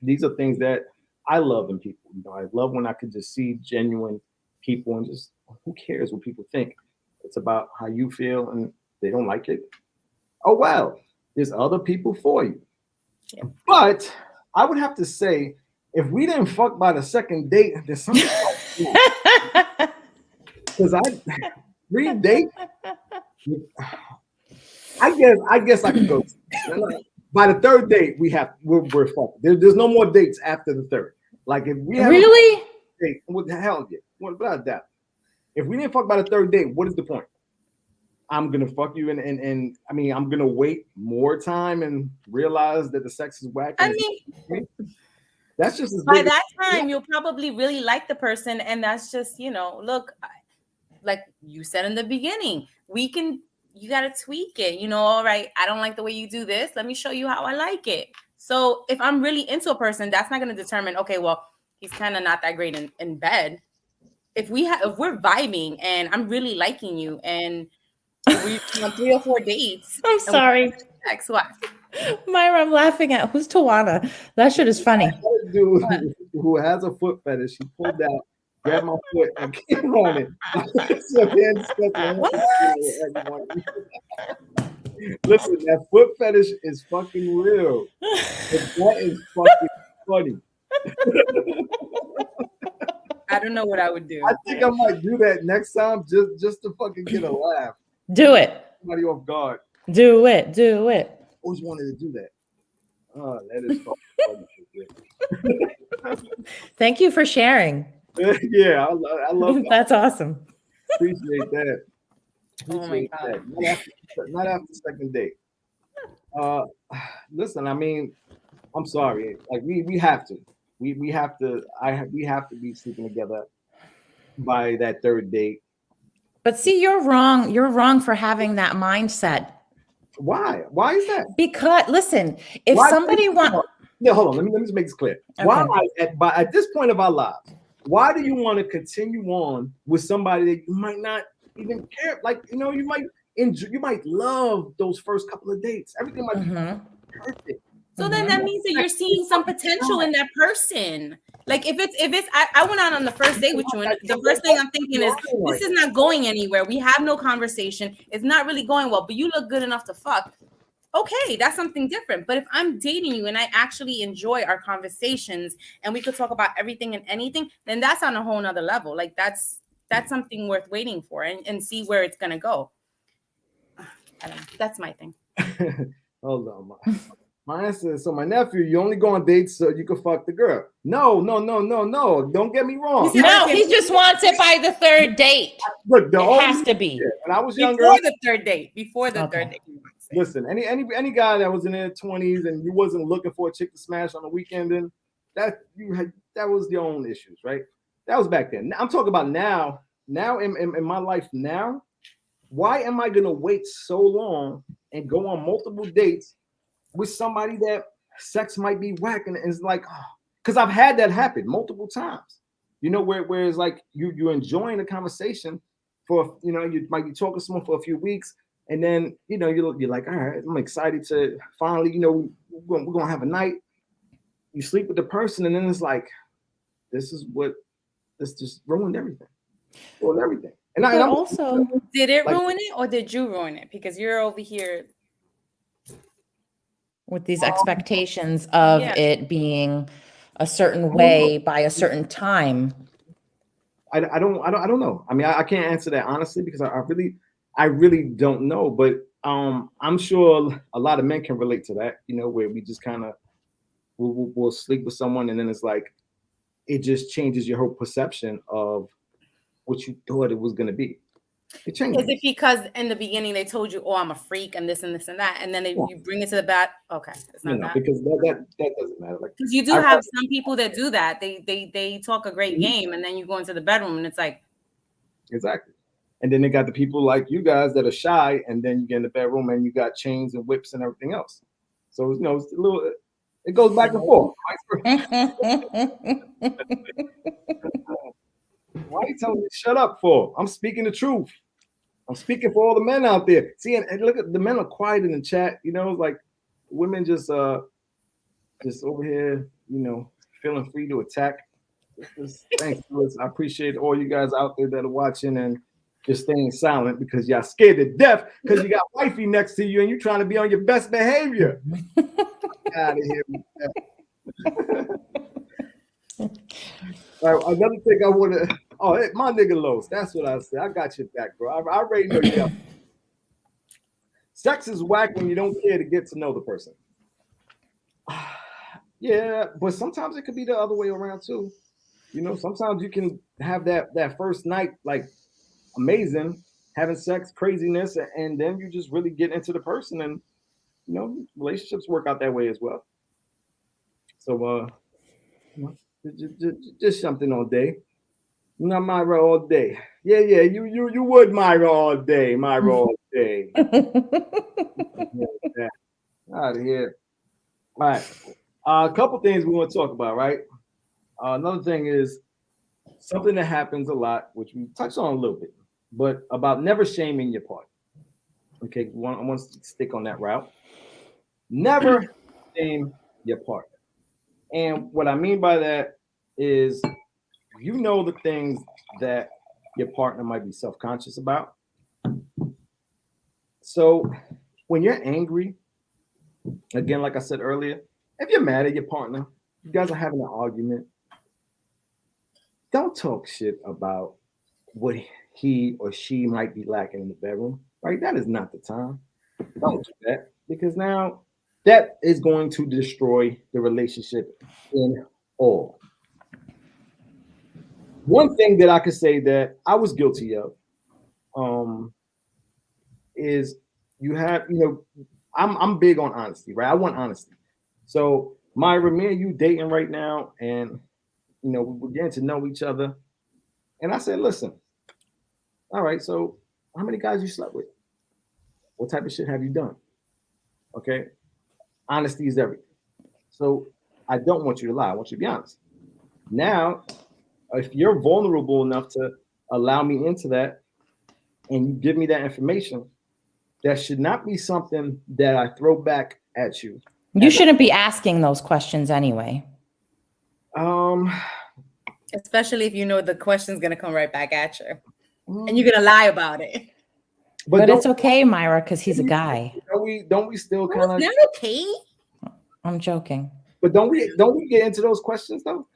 these are things that I love in people. I love when I could just see genuine people and just who cares what people think. It's about how you feel, and they don't like it. Oh well, there's other people for you. Yeah. But I would have to say, if we didn't fuck by the second date, there's something because three dates. I guess I could go. By the third date, we're fucking. There's no more dates after the third. Like if we have really, what the hell? Yeah, what about that? If we didn't fuck by the third date, what is the point? I'm gonna fuck you, and I mean, I'm gonna wait more time and realize that the sex is whack. I mean, that's just by that time you'll probably really like the person, and that's just look, like you said in the beginning, you got to tweak it. All right, I don't like the way you do this. Let me show you how I like it. So if I'm really into a person, that's not going to determine, okay, well, he's kind of not that great in bed. If we're vibing and I'm really liking you and we on 3 or 4 dates. I'm sorry. What? Myra, I'm laughing at who's Tawana. That shit is funny. Dude who has a foot fetish, he pulled out, grabbed my foot, and came on it. Listen, that foot fetish is fucking real. That is fucking funny. I don't know what I would do. I think I might do that next time just to fucking get a laugh. Do it. Somebody off guard. Do it. Always wanted to do that. Oh, that is fucking funny. Thank you for sharing. Yeah, I love that. That's awesome. Appreciate that. Oh my God. Not after second date. Listen, I mean, I'm sorry. Like we have to. We have to be sleeping together by that third date. But see, you're wrong. You're wrong for having that mindset. Why? Why is that? Because listen, if somebody wants, no, hold on. Let me just make this clear. Okay. Why at this point of our lives, why do you want to continue on with somebody that you might not even care? Like, you might enjoy, you might love those first couple of dates. Everything might be perfect. So then that means that you're seeing some potential in that person. Like if it's I went out on the first date with you, and the first thing I'm thinking is this is not going anywhere. We have no conversation. It's not really going well, but you look good enough to fuck. Okay, that's something different. But if I'm dating you and I actually enjoy our conversations and we could talk about everything and anything, then that's on a whole nother level. Like that's something worth waiting for and see where it's gonna go. I don't know. That's my thing. Hold on, my answer is, so my nephew, you only go on dates so you can fuck the girl. No. Don't get me wrong. No, he just wants it by the third date. Look, it has to be. When I was younger, before the third date. Third date. Listen, any guy that was in their 20s and you wasn't looking for a chick to smash on the weekend, then that was your own issues, right? That was back then. I'm talking about now. Now in my life now, why am I gonna wait so long and go on multiple dates with somebody that sex might be whack, and it's like, because I've had that happen multiple times, where it's like you're enjoying the conversation for, you might be talking to someone for a few weeks, and then, you're like, all right, I'm excited to finally, we're gonna have a night. You sleep with the person, and then it's like, this just ruined everything. And But I'm also, Did it Like- ruin it or did you ruin it? Because you're over here. with these expectations of Yeah. it being a certain way by a certain time. I don't know. I mean, I can't answer that honestly because I really don't know. But I'm sure a lot of men can relate to that. You know, where we just kind of we'll sleep with someone and then it's like it just changes your whole perception of what you thought it was gonna be. It changes. Is it because in the beginning they told you, "Oh, I'm a freak," and this and this and that, and then you bring it to the bad? Okay, it's not that. Because that doesn't matter. Like Because you do I- have some people that do that. They talk a great game, and then you go into the bedroom, and it's like, exactly. And then they got the people like you guys that are shy, and then you get in the bedroom and you got chains and whips and everything else. So you know, it's a little. It goes back and forth. Why are you telling me to shut up for? I'm speaking the truth. I'm speaking for all the men out there. See, and look at the men are quiet in the chat. You know, like women just over here, you know, feeling free to attack. Thanks, Louis. I appreciate all you guys out there that are watching and just staying silent because y'all scared to death because you got wifey next to you and you're trying to be on your best behavior. Out of here. All right, another thing I want to. Oh, hey, my nigga Los. That's what I said. I got your back, bro. I already know you. Sex is whack when you don't care to get to know the person. Yeah, but sometimes it could be the other way around too. You know, sometimes you can have that first night like amazing, having sex, craziness, and then you just really get into the person, and you know, relationships work out that way as well. So, just something all day. Not Myra all day. Yeah, you would Myra all day, Myra all day. Out of here. All right. A couple things we want to talk about, right? Another thing is something that happens a lot, which we touched on a little bit, but about never shaming your partner. Okay, I want to stick on that route. Never shame your partner. And what I mean by that is you know the things that your partner might be self-conscious about. So when you're angry, again, like I said earlier, if you're mad at your partner, you guys are having an argument, don't talk shit about what he or she might be lacking in the bedroom, right? That is not the time. Don't do that because now that is going to destroy the relationship in all. One thing that I could say that I was guilty of is you have, you know, I'm big on honesty, right? I want honesty. So Myra, me and you dating right now, and you know, we're getting to know each other. And I said, listen, all right, so how many guys you slept with? What type of shit have you done? Okay. Honesty is everything. So I don't want you to lie. I want you to be honest. Now, if you're vulnerable enough to allow me into that and you give me that information, that should not be something that I throw back at you. You shouldn't be asking those questions anyway. especially if you know the question's gonna come right back at you, and you're gonna lie about it. But it's okay, Myra, because he's a guy. Don't we still kind of? It's not okay. I'm joking. But don't we get into those questions though?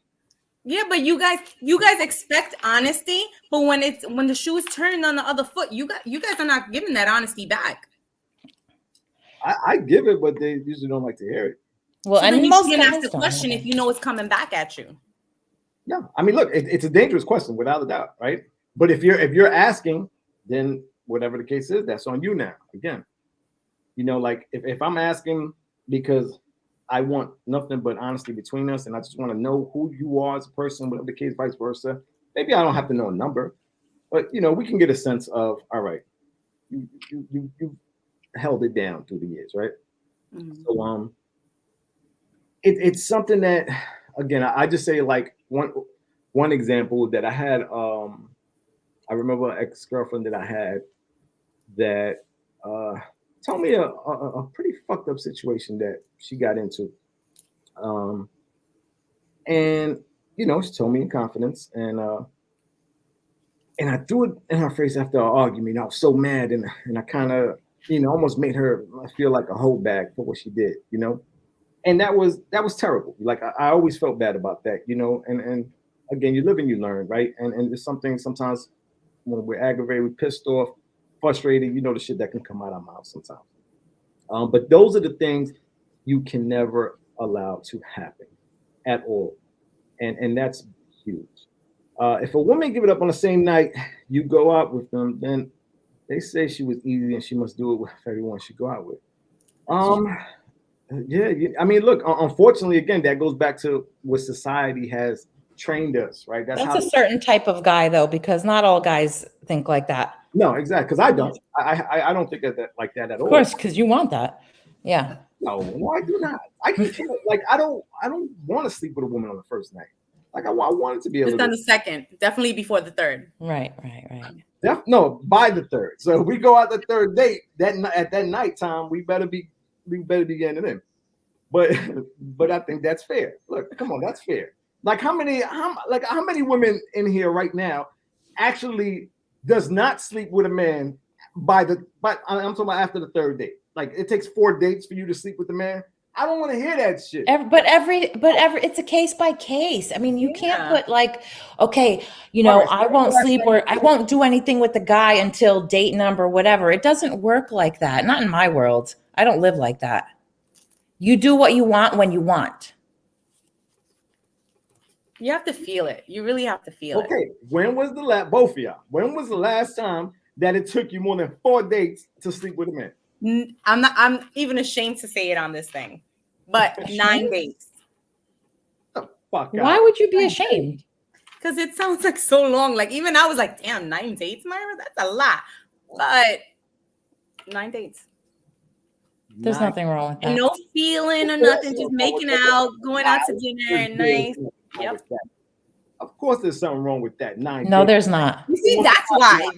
Yeah, but you guys expect honesty, but when the shoe is turning on the other foot, you guys are not giving that honesty back. I give it, but they usually don't like to hear it. Well, So and then you most shouldn't ask guys the don't question either. if you know it's coming back at you. Yeah, I mean, look, it's a dangerous question without a doubt, right? But if you're asking, then whatever the case is, that's on you now. Again, you know, like if I'm asking because I want nothing but honesty between us, and I just want to know who you are as a person, whatever the case, vice versa. Maybe I don't have to know a number, but you know, we can get a sense of, all right, you held it down through the years, right? Mm-hmm. So it's something that, again, I just say like one example that I had. I remember an ex-girlfriend that I had that told me a pretty fucked up situation that she got into. And, you know, she told me in confidence. And And I threw it in her face after our argument. I was so mad, and I kind of, almost made her feel like a holdback for what she did, And that was terrible. Like I always felt bad about that, And again, you live and you learn, right? And it's something sometimes when we're aggravated, we're pissed off, frustrated, the shit that can come out of our mouth sometimes. But those are the things you can never allow to happen at all, and that's huge. If a woman give it up on the same night you go out with them, then they say she was easy and she must do it with everyone she go out with. Yeah. I mean, look, unfortunately, again, that goes back to what society has trained us, right? That's a certain type of guy, though, because not all guys think like that. No, exactly. Because I don't. I don't think of that like that at all. Of course, because you want that. Yeah. No, I do not. I can like I don't want to sleep with a woman on the first night. Like I wanted to be able just on the second, definitely before the third. Right. No, by the third. So if we go out the third date at that nighttime, we better be getting it in. But I think that's fair. Look, come on, that's fair. Like how many women in here right now actually does not sleep with a man I'm talking about after the third date. Like it takes 4 dates for you to sleep with a man. I don't want to hear that shit. But it's a case by case. I mean, you can't put like, okay, I won't sleep or I won't do anything with the guy until date number, whatever. It doesn't work like that. Not in my world. I don't live like that. You do what you want when you want. You have to feel it. You really have to feel it. Okay. When was both of y'all, when was the last time that it took you more than 4 dates to sleep with a man? I'm even ashamed to say it on this thing, but 9 dates. Why would you be ashamed? Because it sounds like so long. Like even I was like, damn, 9 dates, Myra? That's a lot. But 9 dates. There's nothing wrong with that. And no feeling or nothing, just making out, going out to dinner and nice. Yep. Of course there's something wrong with that. 9 No, dates. there's not. You see, that's why.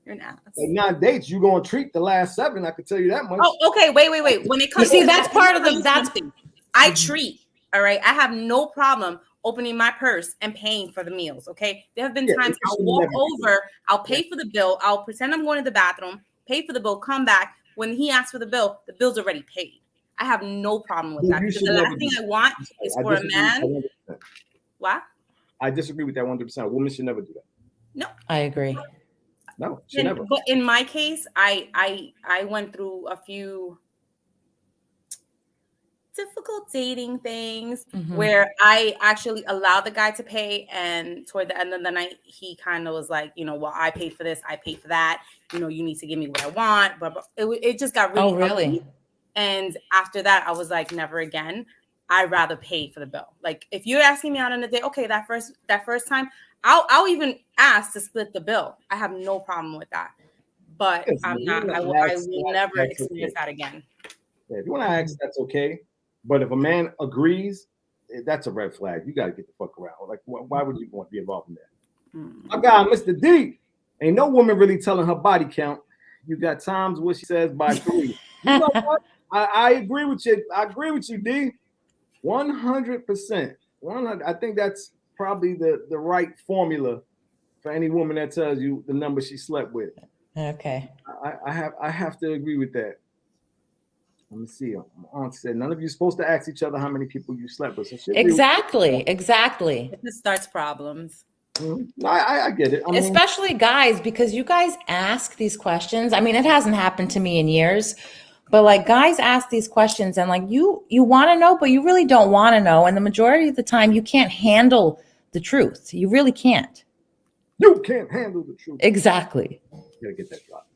You're an ass. At 9 dates, you're gonna treat the last 7. I can tell you that much. Oh, okay. Wait. When it comes, to that's part of the. I treat. All right. I have no problem opening my purse and paying for the meals. Okay. There have been times I'll walk over, I'll pay for the bill, I'll pretend I'm going to the bathroom, pay for the bill, come back. When he asks for the bill, the bill's already paid. I have no problem with that because the last thing I want is for a man. What? I disagree with that 100%. A woman should never do that. No, I agree. No, she never. But in my case, I went through a few difficult dating things where I actually allowed the guy to pay, and toward the end of the night, he kind of was like, well, I paid for this, I paid for that. You need to give me what I want. But it just got really. Oh, really? Ugly. And after that, I was like, never again. I'd rather pay for the bill. Like if you're asking me out on a date, okay, that first time, I'll even ask to split the bill. I have no problem with that. But Yes, I'm not. I will never experience that again. Yeah, if you want to ask, that's okay. But if a man agrees, that's a red flag. You got to get the fuck around. Like, why would you want to be involved in that? My guy, Mr. D, ain't no woman really telling her body count. You got times where she says by 3. You know what? I agree with you. I agree with you, D. 100%. I think that's probably the right formula for any woman that tells you the number she slept with. Okay. I have to agree with that. Let me see. My aunt said none of you supposed to ask each other how many people you slept with. So Exactly. It just starts problems. No, I get it. Especially guys, because you guys ask these questions. I mean, it hasn't happened to me in years, but like guys ask these questions and like you want to know, but you really don't want to know. And the majority of the time you can't handle the truth. You really can't. You can't handle the truth. Exactly. You gotta get that drop.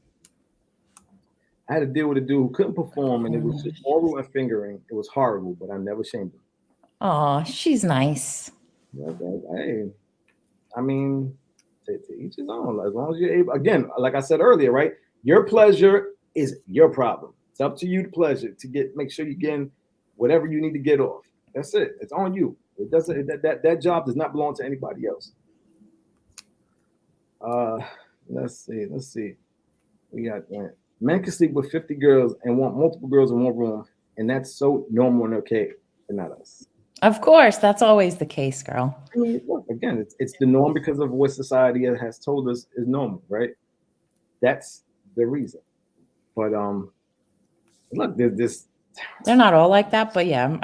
I had to deal with a dude who couldn't perform, and it was just oral and fingering. It was horrible, but I never shamed him. Oh, she's nice. Hey, I mean, to each his own. As long as you're able, again, like I said earlier, right? Your pleasure is your problem. It's up to you to pleasure to make sure you're getting whatever you need to get off. That's it. It's on you. It doesn't. That job does not belong to anybody else. Let's see. We got men can sleep with 50 girls and want multiple girls in one room, and that's so normal and okay, but not us. Of course, that's always the case, girl. I mean, look, again, it's the norm because of what society has told us is normal, right? That's the reason. But look, there's this. They're not all like that, but yeah,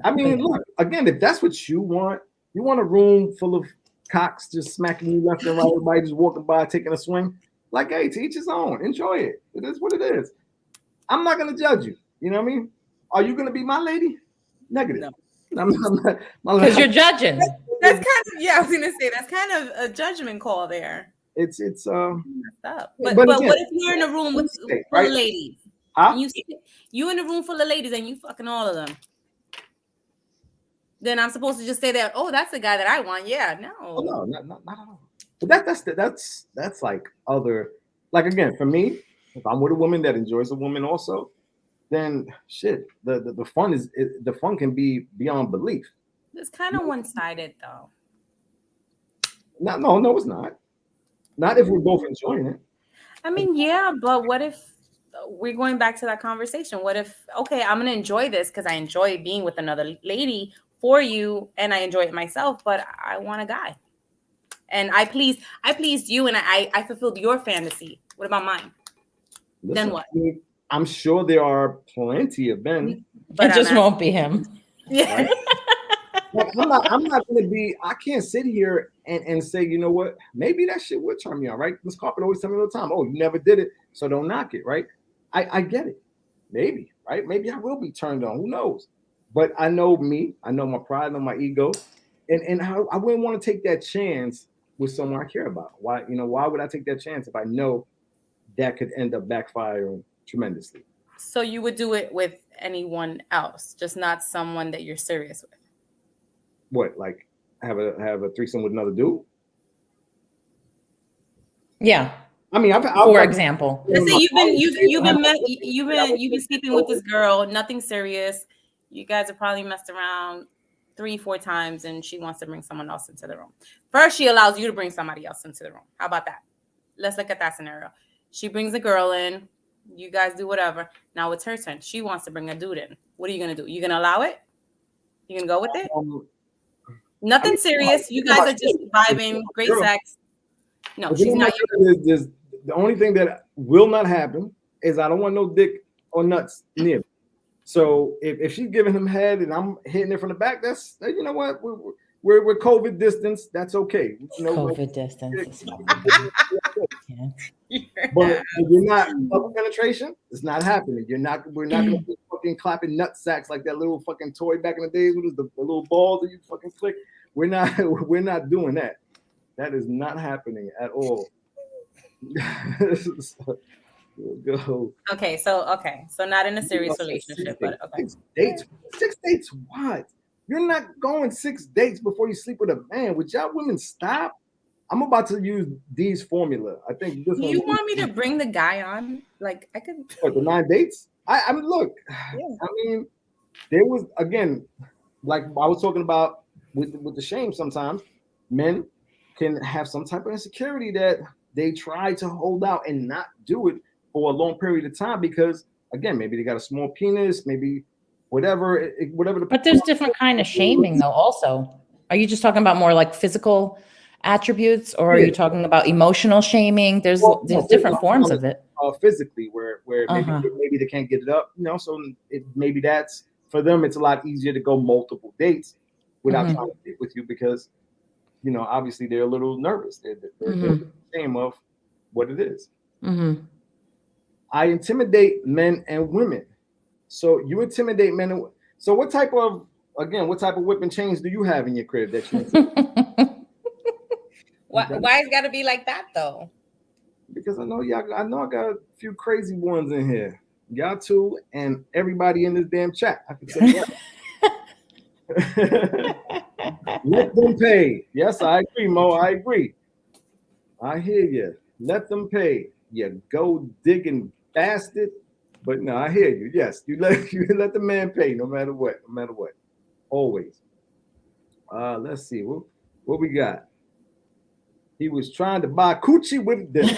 I mean, look, again, if that's what you want a room full of cocks just smacking you left and right, everybody just walking by, taking a swing. Like, hey, to each his own. Enjoy it. It is what it is. I'm not gonna judge you. You know what I mean? Are you gonna be my lady? Negative. No. I'm not. Because you're judging. That's kind of, yeah, I was gonna say that's kind of a judgment call there. It's messed up. But again, what if you're in a room with full of ladies? Huh? And you in a room full of ladies and you fucking all of them? Then I'm supposed to just say that, oh, that's the guy that I want. Yeah, no. Oh, no, not at all. But that's like other, like, again, for me, if I'm with a woman that enjoys a woman also, then shit, the fun is the fun can be beyond belief. It's kind of one-sided though. No, it's not. Not if we're both enjoying it. I mean, yeah, but what if we're going back to that conversation? What if, okay, I'm gonna enjoy this because I enjoy being with another lady for you, and I enjoy it myself, but I want a guy, and I pleased you, and I fulfilled your fantasy. What about mine? Listen, Then what? I'm sure there are plenty of men. But it just won't be him. Yeah. Right? Like, I'm not gonna be. I can't sit here and say, you know what? Maybe that shit would turn me on, right? Miss Carpet always tell me all the time, oh, you never did it, so don't knock it, right? I get it. Maybe, right? Maybe I will be turned on. Who knows? But I know me. I know my pride. I know my ego, and I wouldn't want to take that chance with someone I care about. Why would I take that chance if I know that could end up backfiring tremendously? So you would do it with anyone else, just not someone that you're serious with. What, like have a threesome with another dude? Yeah. I mean, for example, let's say you've been sleeping with this girl, nothing serious. You guys have probably messed around 3-4 times, and she wants to bring someone else into the room. First, she allows you to bring somebody else into the room. How about that? Let's look at that scenario. She brings a girl in. You guys do whatever. Now it's her turn. She wants to bring a dude in. What are you gonna do? You gonna allow it? You gonna go with it? Nothing serious. You guys are just vibing, great sex. No, she's not. The only thing that will not happen is I don't want no dick or nuts near me. So if she's giving him head and I'm hitting it from the back, that's, you know what, we're COVID distance. That's okay. You know, COVID distance. But if you're not double penetration, it's not happening. We're not gonna be fucking clapping nut sacks like that little fucking toy back in the days with the little balls that you fucking click. We're not doing that. That is not happening at all. Go. Okay, so not in a serious relationship, but okay. 6 dates. What? You're not going 6 dates before you sleep with a man. Would y'all women stop? I'm about to use D's formula. I think this. You want me to bring the guy on? Like, I could. What, the 9 dates? I mean, look. Yeah. I mean, there was, again, like I was talking about with the shame. Sometimes men can have some type of insecurity that they try to hold out and not do it for a long period of time because, again, maybe they got a small penis, maybe whatever. But there's different kind of shaming, though. Also, are you just talking about more like physical attributes, or are you talking about emotional shaming? There's different forms of it. Physically, where maybe they can't get it up, you know. So maybe that's for them. It's a lot easier to go multiple dates without trying to get with you because, you know, obviously they're a little nervous. They're ashamed of what it is. I intimidate men and women. So you intimidate men. So what type of whipping chains do you have in your crib that you? Why it's got to be like that though? Because I know I got a few crazy ones in here. Y'all too, and everybody in this damn chat. I can tell you that. Let them pay. Yes, I agree, Mo. I agree. I hear you. Let them pay. You go digging bastard. But no, I hear you. Yes, you let the man pay no matter what. No matter what. Always. Let's see. What we got? He was trying to buy coochie with this.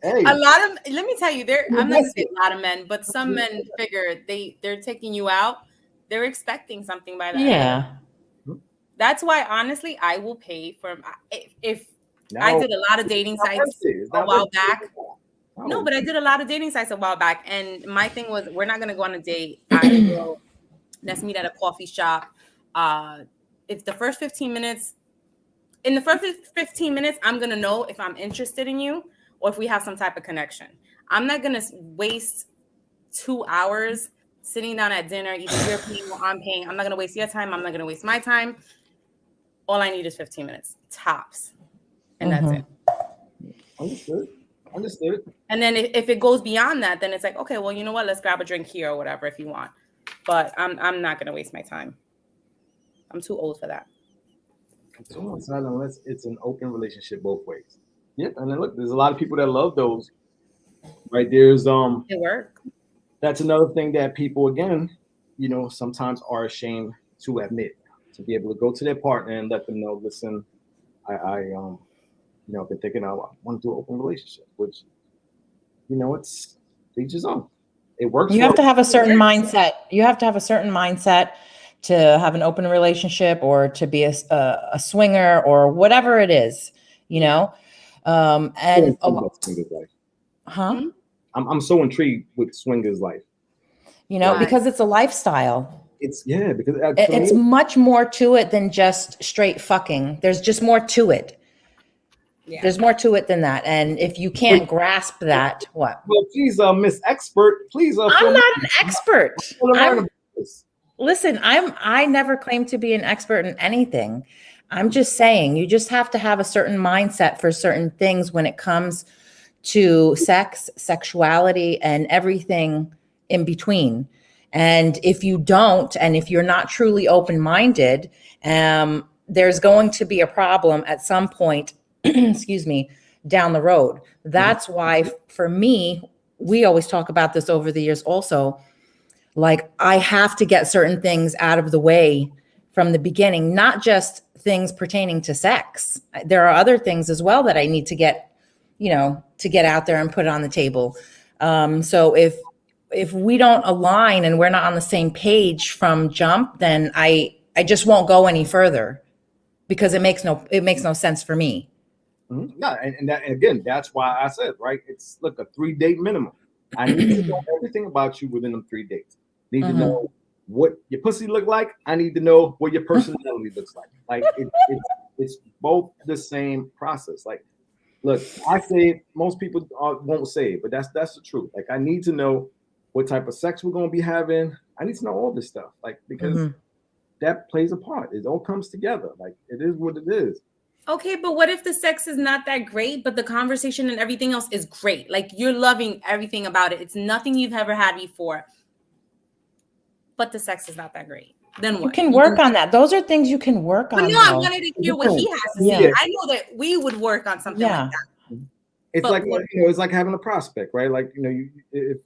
Hey, A lot of, let me tell you, I'm not gonna say a lot of men, but some men figure they're taking you out. They're expecting something by the end. Yeah. That's why, honestly, I will pay for if I no, did a lot of dating sites a while back. No, but I did a lot of dating sites a while back, and my thing was, we're not gonna go on a date. I will. Let's meet at a coffee shop. If the first 15 minutes, in the first 15 minutes, I'm gonna know if I'm interested in you or if we have some type of connection. I'm not gonna waste 2 hours sitting down at dinner. Either you're paying or I'm paying. I'm not gonna waste your time. I'm not gonna waste my time. All I need is 15 minutes tops, and that's it. Understood. And then if it goes beyond that, then it's like, okay, well, you know what? Let's grab a drink here or whatever if you want. But I'm not gonna waste my time. I'm too old for that. It's not unless it's an open relationship both ways. Yeah, and then look, there's a lot of people that love those. Right, there's It work. That's another thing that people, again, sometimes are ashamed to admit, to be able to go to their partner and let them know, listen, I've been thinking I want to do an open relationship, which, it's each his own. It works. You have to have a certain mindset. You have to have a certain mindset to have an open relationship or to be a swinger or whatever it is, and huh? I'm so intrigued with swingers life. Because it's a lifestyle. It's because it's much more to it than just straight fucking. There's just more to it. Yeah. There's more to it than that. And if you can't grasp that, what? Well, please, Miss Expert, please. I'm not an expert. Listen, I never claim to be an expert in anything. I'm just saying you just have to have a certain mindset for certain things when it comes to sex, sexuality, and everything in between. And if you don't, and if you're not truly open-minded, there's going to be a problem at some point, excuse me, down the road. That's why, for me, we always talk about this over the years also, like I have to get certain things out of the way from the beginning, not just things pertaining to sex. There are other things as well that I need to get, to get out there and put on the table. So if we don't align and we're not on the same page from jump, then I just won't go any further because it makes no sense for me. Mm-hmm. No, and again, that's why I said, right, it's like a 3-date minimum. I need to know everything about you within them 3 dates. Need to know what your pussy look like. I need to know what your personality looks like. Like it's both the same process. Like, look, I say most people won't say it, but that's the truth. Like, I need to know what type of sex we're gonna be having. I need to know all this stuff, like, because that plays a part. It all comes together. Like, it is what it is. Okay, but what if the sex is not that great, but the conversation and everything else is great? Like, you're loving everything about it. It's nothing you've ever had before, but the sex is not that great. Then what? You can work on that. Those are things you can work on. No, I wanted to hear what he has to say. I know that we would work on something like that. It's but like it's like having a prospect, right? Like, if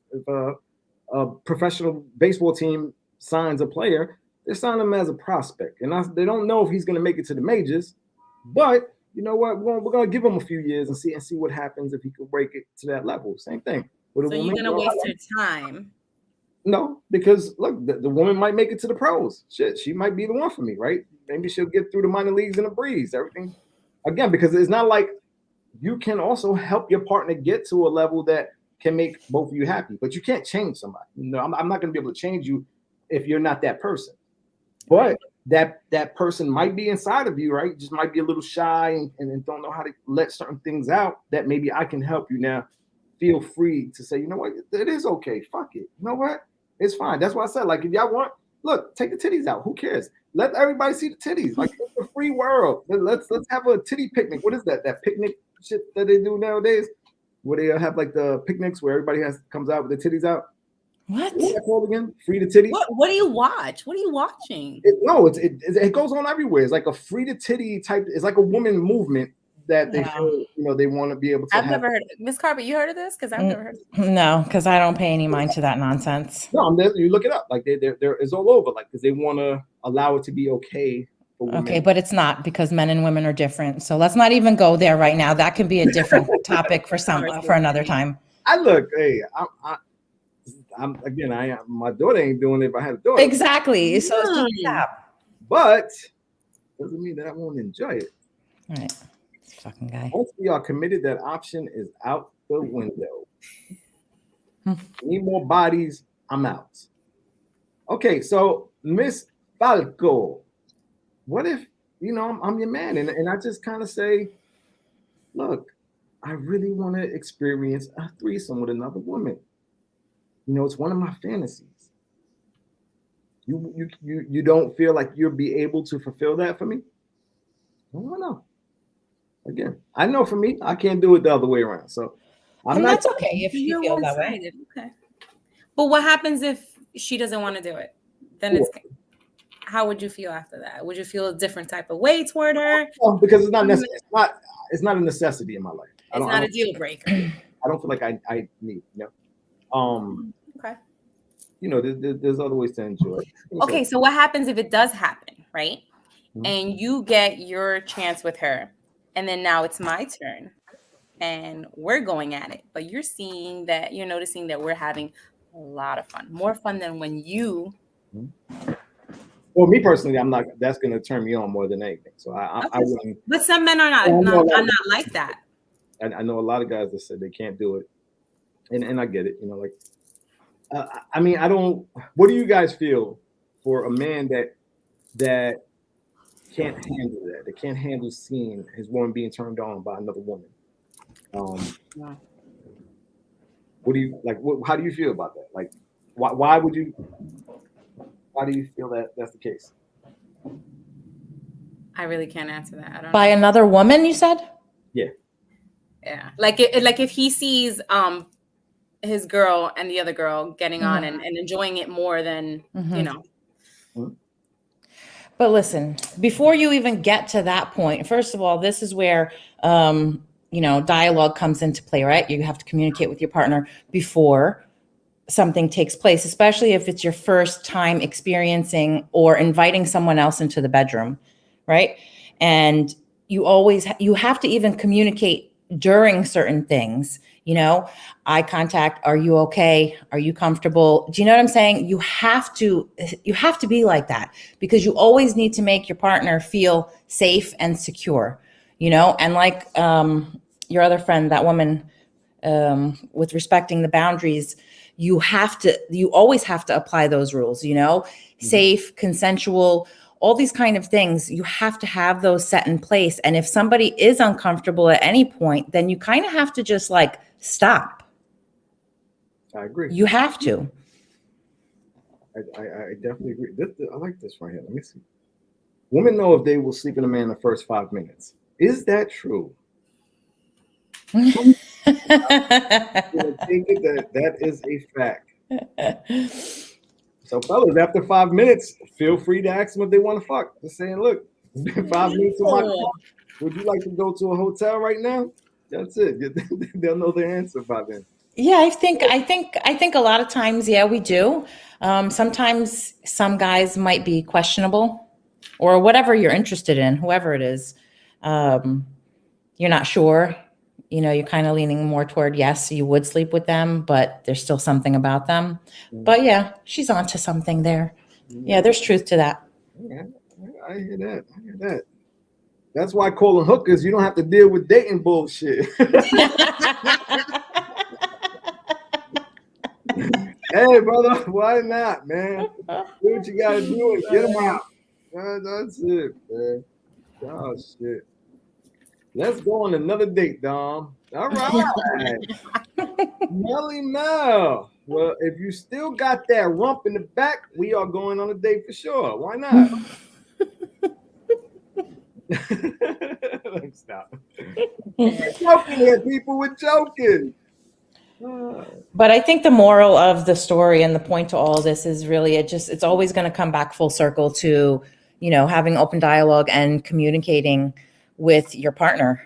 a professional baseball team signs a player, they sign him as a prospect, and they don't know if he's going to make it to the majors. But you know what? We're gonna give him a few years and see what happens if he can break it to that level. Same thing. So you're gonna waste your time? No, because look, the woman might make it to the pros. Shit, she might be the one for me, right? Maybe she'll get through the minor leagues in a breeze. Everything again, because it's not like you can also help your partner get to a level that can make both of you happy, but you can't change somebody. I'm not gonna be able to change you if you're not that person. But that person might be inside of you, right? Just might be a little shy and don't know how to let certain things out that maybe I can help you now. Feel free to say, you know what, it is okay. Fuck it. You know what? It's fine. That's why I said, like, if y'all want, look, take the titties out. Who cares? Let everybody see the titties. Like, it's a free world. Let's have a titty picnic. What is that? That picnic shit that they do nowadays? Where they have like the picnics where everybody comes out with the titties out. What? What's that called again? Free the titty. What do you watch? What are you watching? It goes on everywhere. It's like a free the titty type. It's like a woman movement that they feel, they want to be able to. I've never heard. Miss Carpet, you heard of this? Because I've never heard of this. No, because I don't pay any mind to that nonsense. No, you look it up. Like it's all over. Like, because they want to allow it to be okay for women. Okay, but it's not, because men and women are different. So let's not even go there right now. That can be a different topic for another time. I look, hey, my daughter ain't doing it if I had a daughter. Exactly. So it's just stop. But doesn't mean that I won't enjoy it. All right. This fucking guy. Once we are committed, that option is out the window. Need more bodies, I'm out. Okay, so Miss Falco, what if, I'm your man and I just kind of say, look, I really want to experience a threesome with another woman. It's one of my fantasies. You don't feel like you'll be able to fulfill that for me? I don't know. Again, I know for me, I can't do it the other way around. So that's okay if she You're feels that way. one-sided. Okay. But what happens if she doesn't want to do it? Then how would you feel after that? Would you feel a different type of way toward her? Because it's not necessary. It's not a necessity in my life. It's not a deal breaker. I don't feel like I need. Okay. There's other ways to enjoy it. Okay, so what happens if it does happen, right? And you get your chance with her, and then now it's my turn, and we're going at it. But you're noticing that we're having a lot of fun, more fun than when you. Well, me personally, I'm not. That's going to turn me on more than anything. So I wouldn't. But some men are not like that. I know a lot of guys that said they can't do it, and I get it. I don't. What do you guys feel for a man that can't handle that? That can't handle seeing his woman being turned on by another woman. What do you like? How do you feel about that? Like, why do you feel that that's the case? I really can't answer that. I don't By another woman, you said? Yeah. Yeah. Like if he sees his girl and the other girl getting on and enjoying it more than But listen, before you even get to that point, first of all, this is where dialogue comes into play, right? You have to communicate with your partner before something takes place, especially if it's your first time experiencing or inviting someone else into the bedroom, right? And you have to even communicate during certain things, eye contact. Are you okay? Are you comfortable? Do you know what I'm saying? You have to be like that, because you always need to make your partner feel safe and secure, and like your other friend, that woman, with respecting the boundaries, you always have to apply those rules, safe, consensual, all these kind of things. You have to have those set in place. And if somebody is uncomfortable at any point, then you kind of have to just stop. I agree. You have to. I definitely agree. I like this right here. Let me see. Women know if they will sleep in a man in the first 5 minutes. Is that true? That is a fact. So, fellas, after 5 minutes, feel free to ask them if they want to fuck. Just saying, look, it's been 5 minutes. Would you like to go to a hotel right now? That's it. They'll know their answer by then. Yeah, I think a lot of times, yeah, we do. Sometimes some guys might be questionable, or whatever you're interested in, whoever it is. You're not sure. You're kind of leaning more toward, yes, you would sleep with them, but there's still something about them. But yeah, she's onto something there. Yeah, there's truth to that. Yeah, I hear that. That's why calling hookers, you don't have to deal with dating bullshit. Hey, brother, why not, man? Do what you gotta do and get them out. That's it, man. Oh, shit. Let's go on another date, Dom. All right. Melly Mel. Well, if you still got that rump in the back, we are going on a date for sure. Why not? Stop. We're joking here, people. We're joking. But I think the moral of the story and the point to all this is really it's always going to come back full circle to, having open dialogue and communicating with your partner.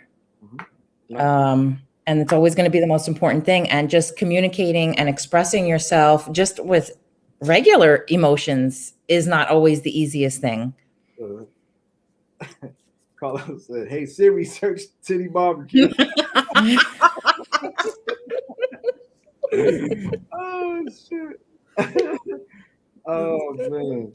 And it's always going to be the most important thing. And just communicating and expressing yourself just with regular emotions is not always the easiest thing. Carlos said, "Hey Siri, search titty barbecue." Oh shit. Oh man.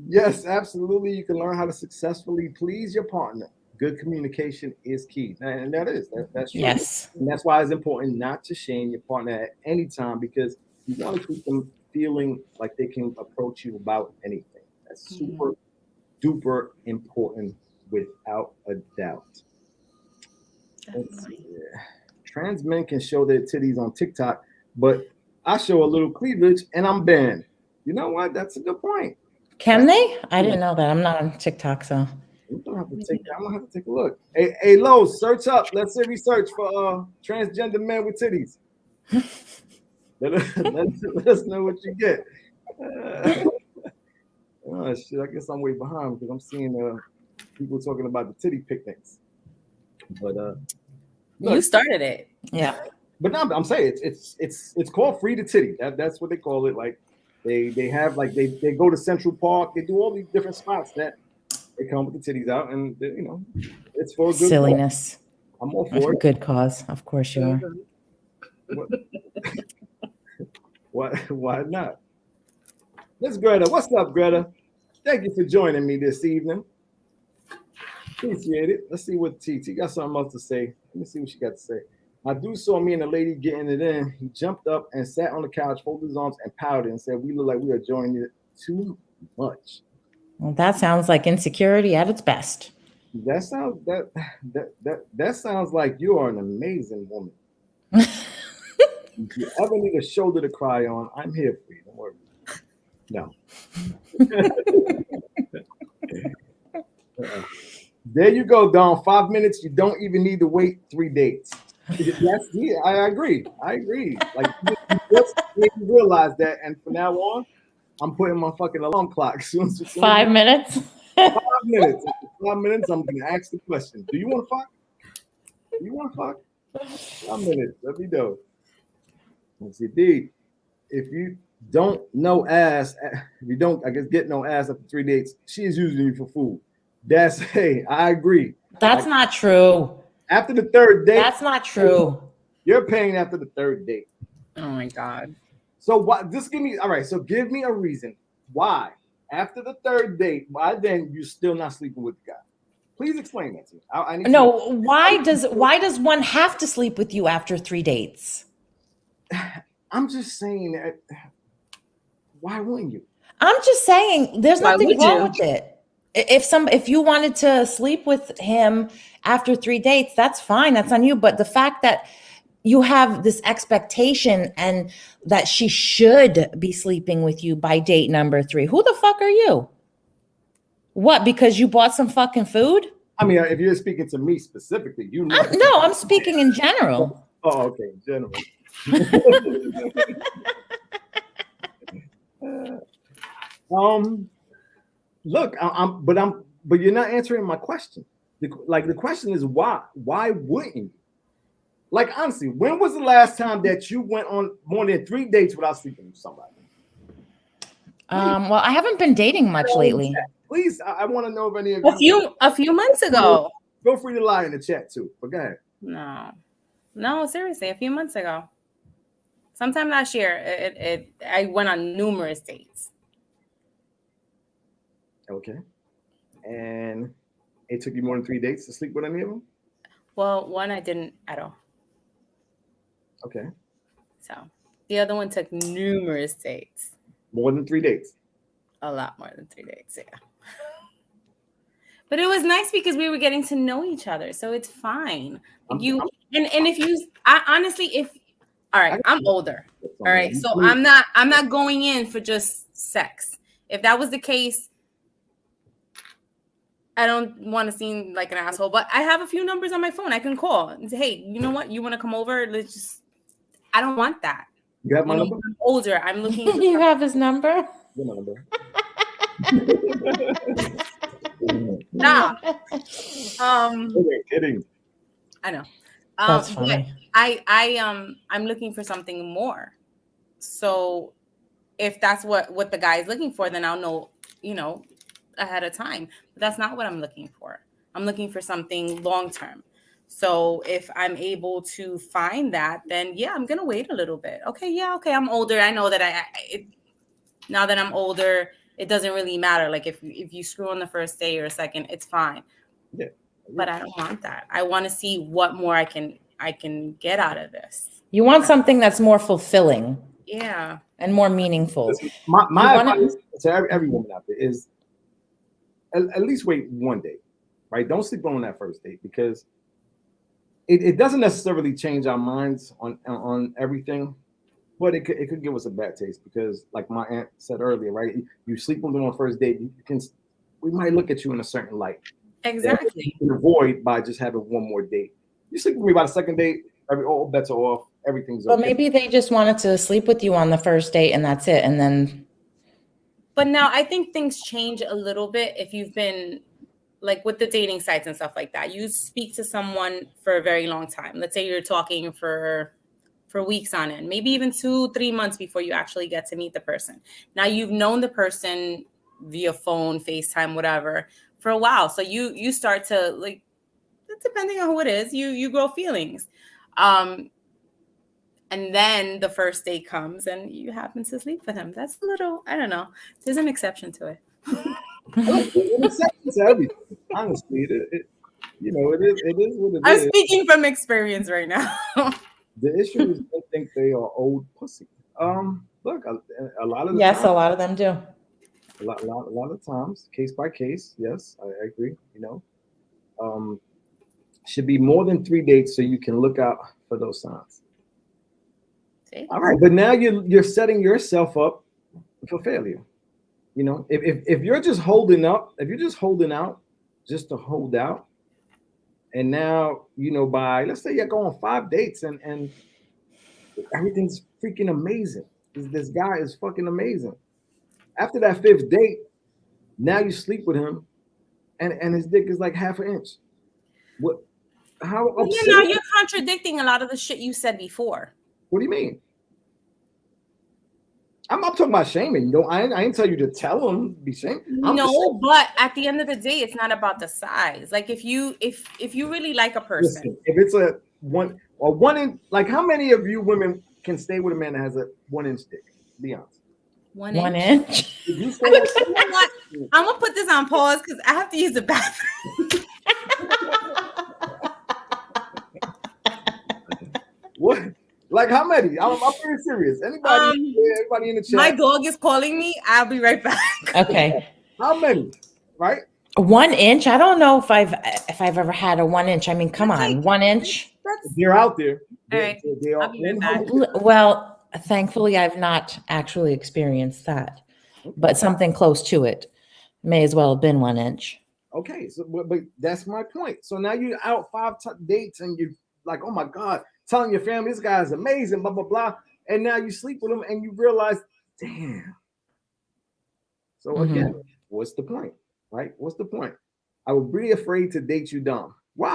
Yes, absolutely. You can learn how to successfully please your partner. Good communication is key, and that's true. Yes. And that's why it's important not to shame your partner at any time, because you want to keep them feeling like they can approach you about anything. That's super duper important, without a doubt. Let's see here. Trans men can show their titties on TikTok, but I show a little cleavage and I'm banned. You know what? That's a good point. Can they? I didn't know that. I'm not on TikTok, so. I'm gonna have to take a look. Hey, Lowe's, search up. Let's say research for transgender men with titties. let us know what you get. Oh shit! I guess I'm way behind because I'm seeing people talking about the titty picnics. But You started it. Yeah. But no, I'm saying it's called Free the Titty. That's what they call it. Like they have like they go to Central Park. They do all these different spots that they come with the titties out, and you know it's for a good Silliness. cause. I'm all for it. Good cause. Of course you are. Why not? Miss Greta, what's up, Greta? Thank you for joining me this evening. Appreciate it. Let's see what TT got something else to say. Let me see what she got to say. My dude saw me and a lady getting it in. He jumped up and sat on the couch, folded his arms, and pouted and said, "We look like we are enjoying it too much." Well, that sounds like insecurity at its best. That sounds like you are an amazing woman. If you ever need a shoulder to cry on, I'm here for you. Don't worry. No. There you go, Don. 5 minutes. You don't even need to wait 3 dates. Yeah, I agree. Like you just made me realize that, and from now on, I'm putting my fucking alarm clock. 5 minutes. 5 minutes. 5 minutes. I'm gonna ask the question. Do you want to fuck? Do you want to fuck? 5 minutes. Let me know. Let's see, D. If you don't know ass, if you don't, I guess, get no ass after 3 dates, she is using you for food. That's hey, I agree. That's not true. After the third date, That's not true. You're paying after the third date. Oh my God. So what? Just give me all right. So give me a reason why after the third date, why then you're still not sleeping with the guy? Please explain that to me. I need No, why does one have to sleep with you after 3 dates? I'm just saying that. Why wouldn't you? I'm just saying there's Why nothing would wrong you? with it. If you wanted to sleep with him after 3 dates, that's fine. That's on you. But the fact that you have this expectation and that she should be sleeping with you by date number 3. Who the fuck are you? What? Because you bought some fucking food? I mean, if you're speaking to me specifically, you know. No, I'm speaking in general. Oh, okay, in general. Look, but you're not answering my question. The question is why? Why wouldn't you? Like, honestly, when was the last time that you went on more than 3 dates without sleeping with somebody? Well, I haven't been dating much lately. Please, I want to know if any of you. A few months ago. Feel free to lie in the chat too. But go ahead. No, seriously, a few months ago. Sometime last year, I went on numerous dates. Okay. And it took you more than 3 dates to sleep with any of them? Well, one I didn't at all. Okay. So the other one took numerous dates. More than 3 dates? A lot more than 3 dates, yeah. But it was nice because we were getting to know each other, so it's fine. If you honestly, all right, I'm older. All right, so I'm not going in for just sex. If that was the case, I don't want to seem like an asshole, but I have a few numbers on my phone. I can call and say, hey, you know what? You want to come over? I don't want that. You have my number? I'm older. I'm looking. You have his number? Your number. Nah. Kidding. I know. That's funny. I'm looking for something more. So if that's what the guy is looking for, then I'll know, ahead of time. But that's not what I'm looking for. I'm looking for something long term. So if I'm able to find that, then yeah, I'm gonna wait a little bit. Okay, yeah, okay. I'm older. I know that now that I'm older, it doesn't really matter. Like if you screw on the first day or second, it's fine. Yeah. But I don't want that. I want to see what more I can get out of this. You want something that's more fulfilling Yeah. and more meaningful. Listen, my You wanna- advice to every woman out there is at least wait one day, right? Don't sleep on that first date, because it doesn't necessarily change our minds on everything, but it could give us a bad taste, because like my aunt said earlier, right? You sleep with them on first date, we might look at you in a certain light. Exactly. You can avoid by just having one more date. You sleep with me by the second date, all bets are off. Everything's okay. But maybe they just wanted to sleep with you on the first date and that's it. And then. But now I think things change a little bit if you've been like with the dating sites and stuff like that. You speak to someone for a very long time. Let's say you're talking for weeks on end, maybe even 2-3 months before you actually get to meet the person. Now you've known the person via phone, FaceTime, whatever, for a while. So you start to, like, depending on who it is, you grow feelings. And then the first date comes and you happen to sleep with him. That's a little, I don't know. There's an exception to it. There's an exception to everything. Honestly, it is what it I'm is. speaking from experience right now. The issue is they think they are old pussy. Look, a lot of the Yes, time, a lot of them do. a lot of times, case by case. Yes, I agree. Should be more than 3 dates so you can look out for those signs. See? All right, but now you're setting yourself up for failure. If you're just holding out just to hold out, and now by, let's say you're going 5 dates and everything's freaking amazing. This guy is fucking amazing. After that 5th date, now you sleep with him, and his dick is like half an inch. What? How upset? You're contradicting a lot of the shit you said before. What do you mean? I'm not talking about shaming. I ain't tell you to tell him be shamed. No, but at the end of the day, it's not about the size. Like if you really like a person, listen, if it's a 1 inch, like how many of you women can stay with a man that has a 1 inch dick? Be honest. 1 1 inch. inch. If you stay You know what? I'm gonna put this on pause because I have to use the bathroom. what? Like how many? I'm pretty serious. Everybody in the chat. My dog is calling me. I'll be right back. Okay. How many? Right? 1 inch. I don't know if I've ever had a 1 inch. I mean, come on, 1 inch. They're out there. All right. They are I'll be right back. Well, thankfully, I've not actually experienced that, but something close to it may as well have been 1 inch. Okay, so but that's my point. So now you're out 5 dates and you're like, oh my God, telling your family this guy is amazing, blah, blah, blah. And now you sleep with him and you realize, damn. So again, what's the point? Right? What's the point? I would be afraid to date you dumb. Why?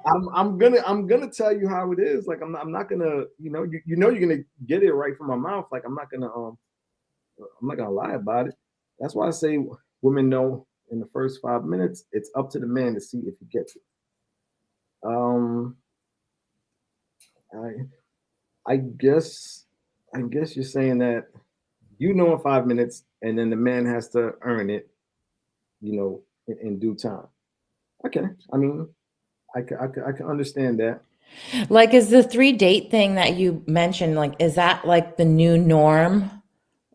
I'm gonna tell you how it is. Like I'm not gonna, you're gonna get it right from my mouth. Like I'm not gonna lie about it. That's why I say women know in the first 5 minutes, it's up to the man to see if he gets it. I guess you're saying that in 5 minutes, and then the man has to earn it, in due time. Okay, I mean, I can understand that. Like, is the 3 date thing that you mentioned, like, is that like the new norm?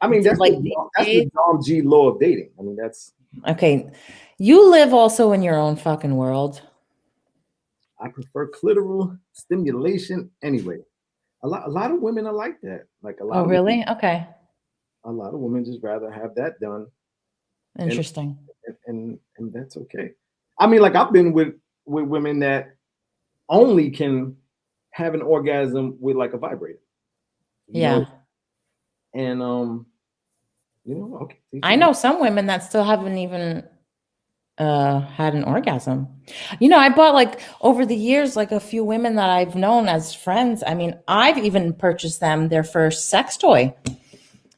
I mean, that's like the Dom G law of dating. I mean, that's okay. You live also in your own fucking world. I prefer clitoral stimulation anyway. A lot of women are like that. Like a lot. Oh, of really? women, Okay. a lot of women just rather have that done. Interesting. And that's okay. I mean, like I've been with women that only can have an orgasm with like a vibrator. Yeah. And okay. I know some women that still haven't even had an orgasm. I bought, like, over the years, like a few women that I've known as friends. I mean, I've even purchased them their first sex toy.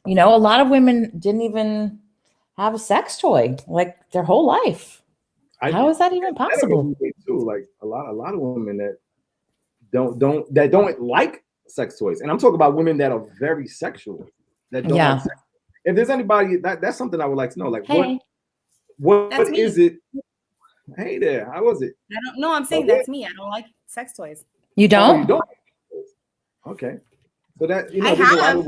You know, a lot of women didn't even have a sex toy like their whole life. How is that even possible? Too, like a lot of women that don't like sex toys, and I'm talking about women that are very sexual that don't like sex. If there's anybody that's something I would like to know, like what is it? Hey there, how was it? I don't know. I'm saying that's me. I don't like sex toys. You don't? Oh, you don't? Okay, so that I have.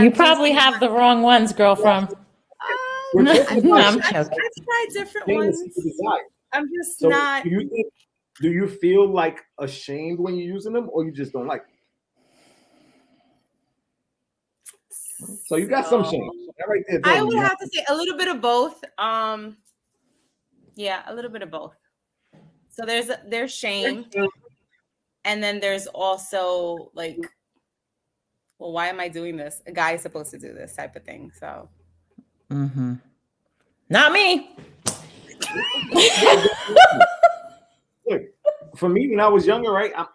You probably have the wrong ones, girlfriend. I'm joking. I've tried different ones. I'm just not. Do you feel like ashamed when you're using them, or you just don't like them? So you got some shame. Right there, I would have to say a little bit of both. Yeah, a little bit of both. So there's shame, and then there's also like, well, why am I doing this? A guy is supposed to do this type of thing. So, not me. Look, for me, when I was younger, right, I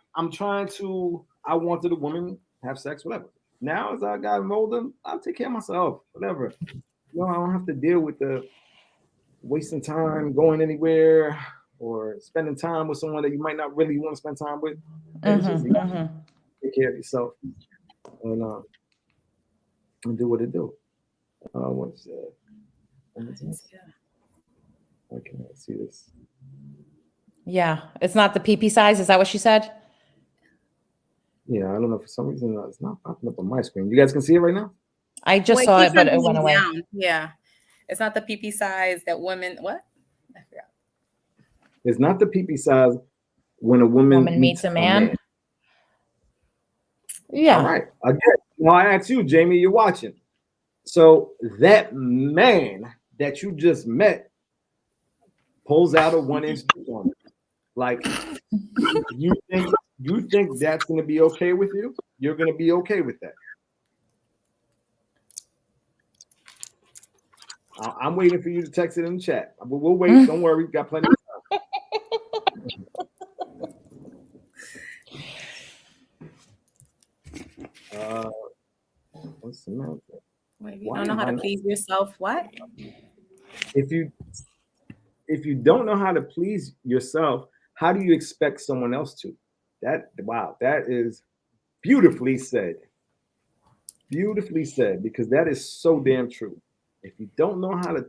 wanted a woman to have sex, whatever. Now, as I got older, I'll take care of myself, whatever. You know, I don't have to deal with the wasting time going anywhere or spending time with someone that you might not really want to spend time with. Take care of yourself and do what it do. What's that? I cannot see this. Yeah, it's not the PP size. Is that what she said? Yeah, I don't know. For some reason, it's not popping up on my screen. You guys can see it right now? I just saw it, but it went away. Down. Yeah, it's not the PP size that women. What? I forgot. It's not the PP size when a woman meets a man. Yeah. All right. Again, now I ask you, Jamie, you're watching. So that man that you just met pulls out a 1-inch on it. Like, you think that's going to be okay with you? You're going to be okay with that? I'm waiting for you to text it in the chat. We'll wait. Don't worry. We've got plenty of time. What's the matter? Wait, you don't know how to please yourself? What? If you don't know how to please yourself, how do you expect someone else to? That is beautifully said. Beautifully said, because that is so damn true. If you don't know how to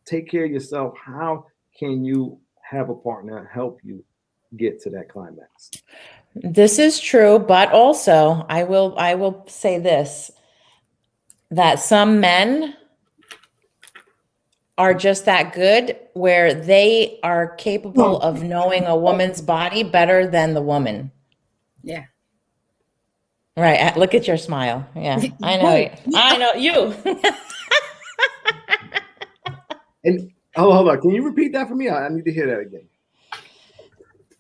take care of yourself, how can you have a partner help you get to that climax? This is true, but also I will say this, that some men are just that good where they are capable of knowing a woman's body better than the woman. Yeah. Right. Look at your smile. Yeah, I know. I know you. And hold on. Can you repeat that for me? I need to hear that again.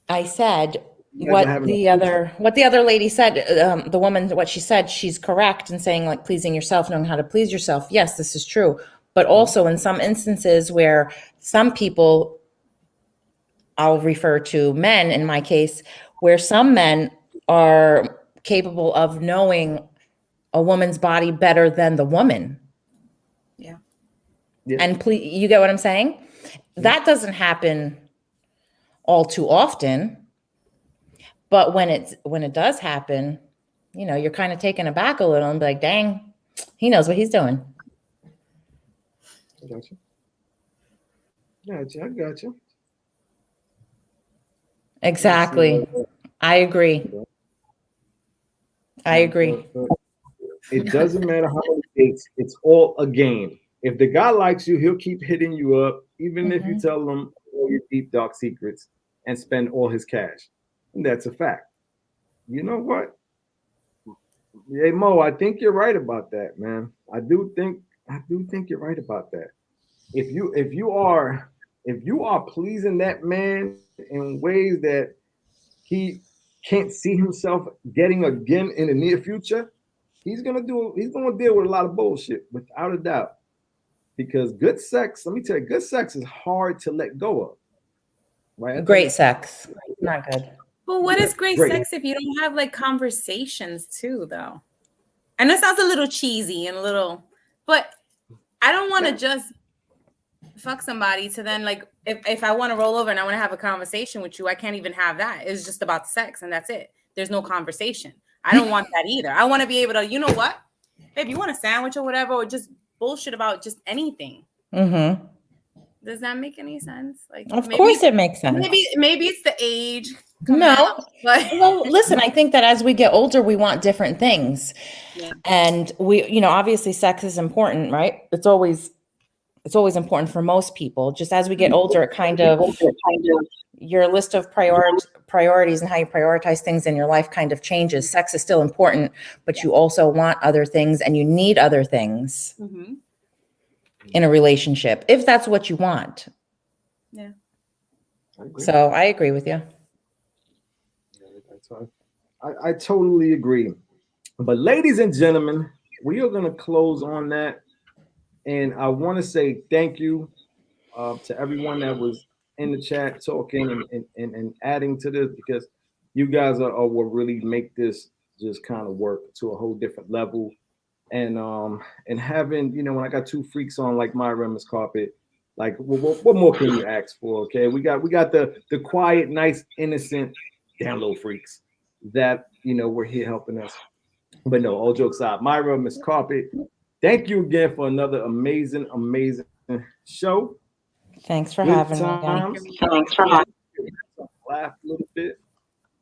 I said what the other lady said, the woman, what she said, she's correct in saying like pleasing yourself, knowing how to please yourself. Yes, this is true. But also in some instances where some people, I'll refer to men in my case, where some men are capable of knowing a woman's body better than the woman. Yeah. And you get what I'm saying? That doesn't happen all too often. But when it does happen, you know, you're kind of taken aback a little and be like, dang, he knows what he's doing. I got you. I got you. Exactly. I agree. It doesn't matter how many dates. It's all a game. If the guy likes you, he'll keep hitting you up, even if you tell him all your deep, dark secrets and spend all his cash. And that's a fact. You know what? Hey, Mo, I think you're right about that, man. I do think you're right about that. If you are pleasing that man in ways that he can't see himself getting again in the near future, he's gonna deal with a lot of bullshit, without a doubt. Because good sex, let me tell you, good sex is hard to let go of. Right? Great sex. Not good. But what is great sex if you don't have like conversations too, though? I know it sounds a little cheesy and a little, but I don't want to just fuck somebody to then like if I want to roll over and I want to have a conversation with you, I can't even have that. It's just about sex and that's it. There's no conversation. I don't want that either. I want to be able to, you know what, babe, you want a sandwich or whatever, or just bullshit about just anything. Mm-hmm. Does that make any sense? Like, Of course it makes sense. Maybe it's the age. No, but well, listen, I think that as we get older, we want different things. Yeah. And we, you know, obviously sex is important, right? It's always important for most people. Just as we get older, it kind of your list of priorities and how you prioritize things in your life kind of changes. Sex is still important, but you also want other things and you need other things in a relationship, if that's what you want. Yeah. So I agree with you. I totally agree. But ladies and gentlemen, we are going to close on that. And I want to say thank you to everyone that was in the chat talking and adding to this, because you guys are what really make this just kind of work to a whole different level. And having, you know, when I got two freaks on like Myra and Miss Carpet, like what more can you ask for? Okay, we got the quiet, nice, innocent, down low freaks that, you know, were here helping us. But no, all jokes aside, Myra, Miss Carpet, thank you again for another amazing show. Thanks for Good having times. me. Thanks for having me. Laugh a little bit.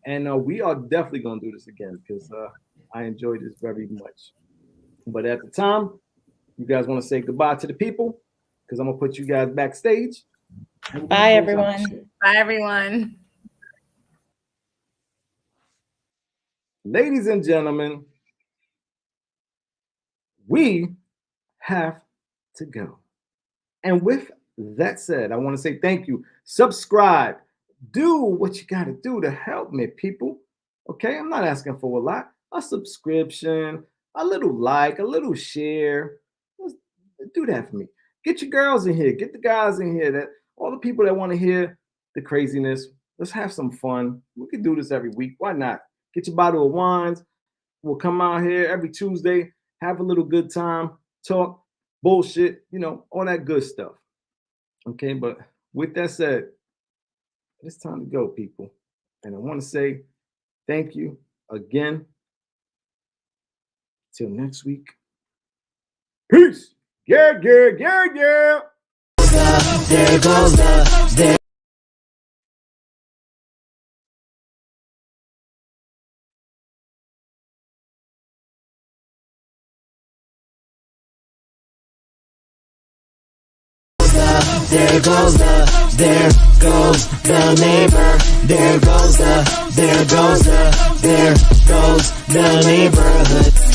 And we are definitely going to do this again because I enjoyed this very much. But at the time, you guys want to say goodbye to the people because I'm going to put you guys backstage. Bye, everyone. Bye, everyone. Ladies and gentlemen, we have to go. And with that said, I want to say thank you. Subscribe. Do what you got to do to help me, people. Okay? I'm not asking for a lot. A subscription, a little like, a little share. Let's do that for me. Get your girls in here. Get the guys in here. That all the people that want to hear the craziness. Let's have some fun. We can do this every week. Why not? Get your bottle of wines. We'll come out here every Tuesday, have a little good time, talk bullshit, you know, all that good stuff. Okay, but with that said, it's time to go, people. And I want to say thank you again. Till next week. Peace. Yeah. There goes the There goes the neighbor. There goes the neighborhood.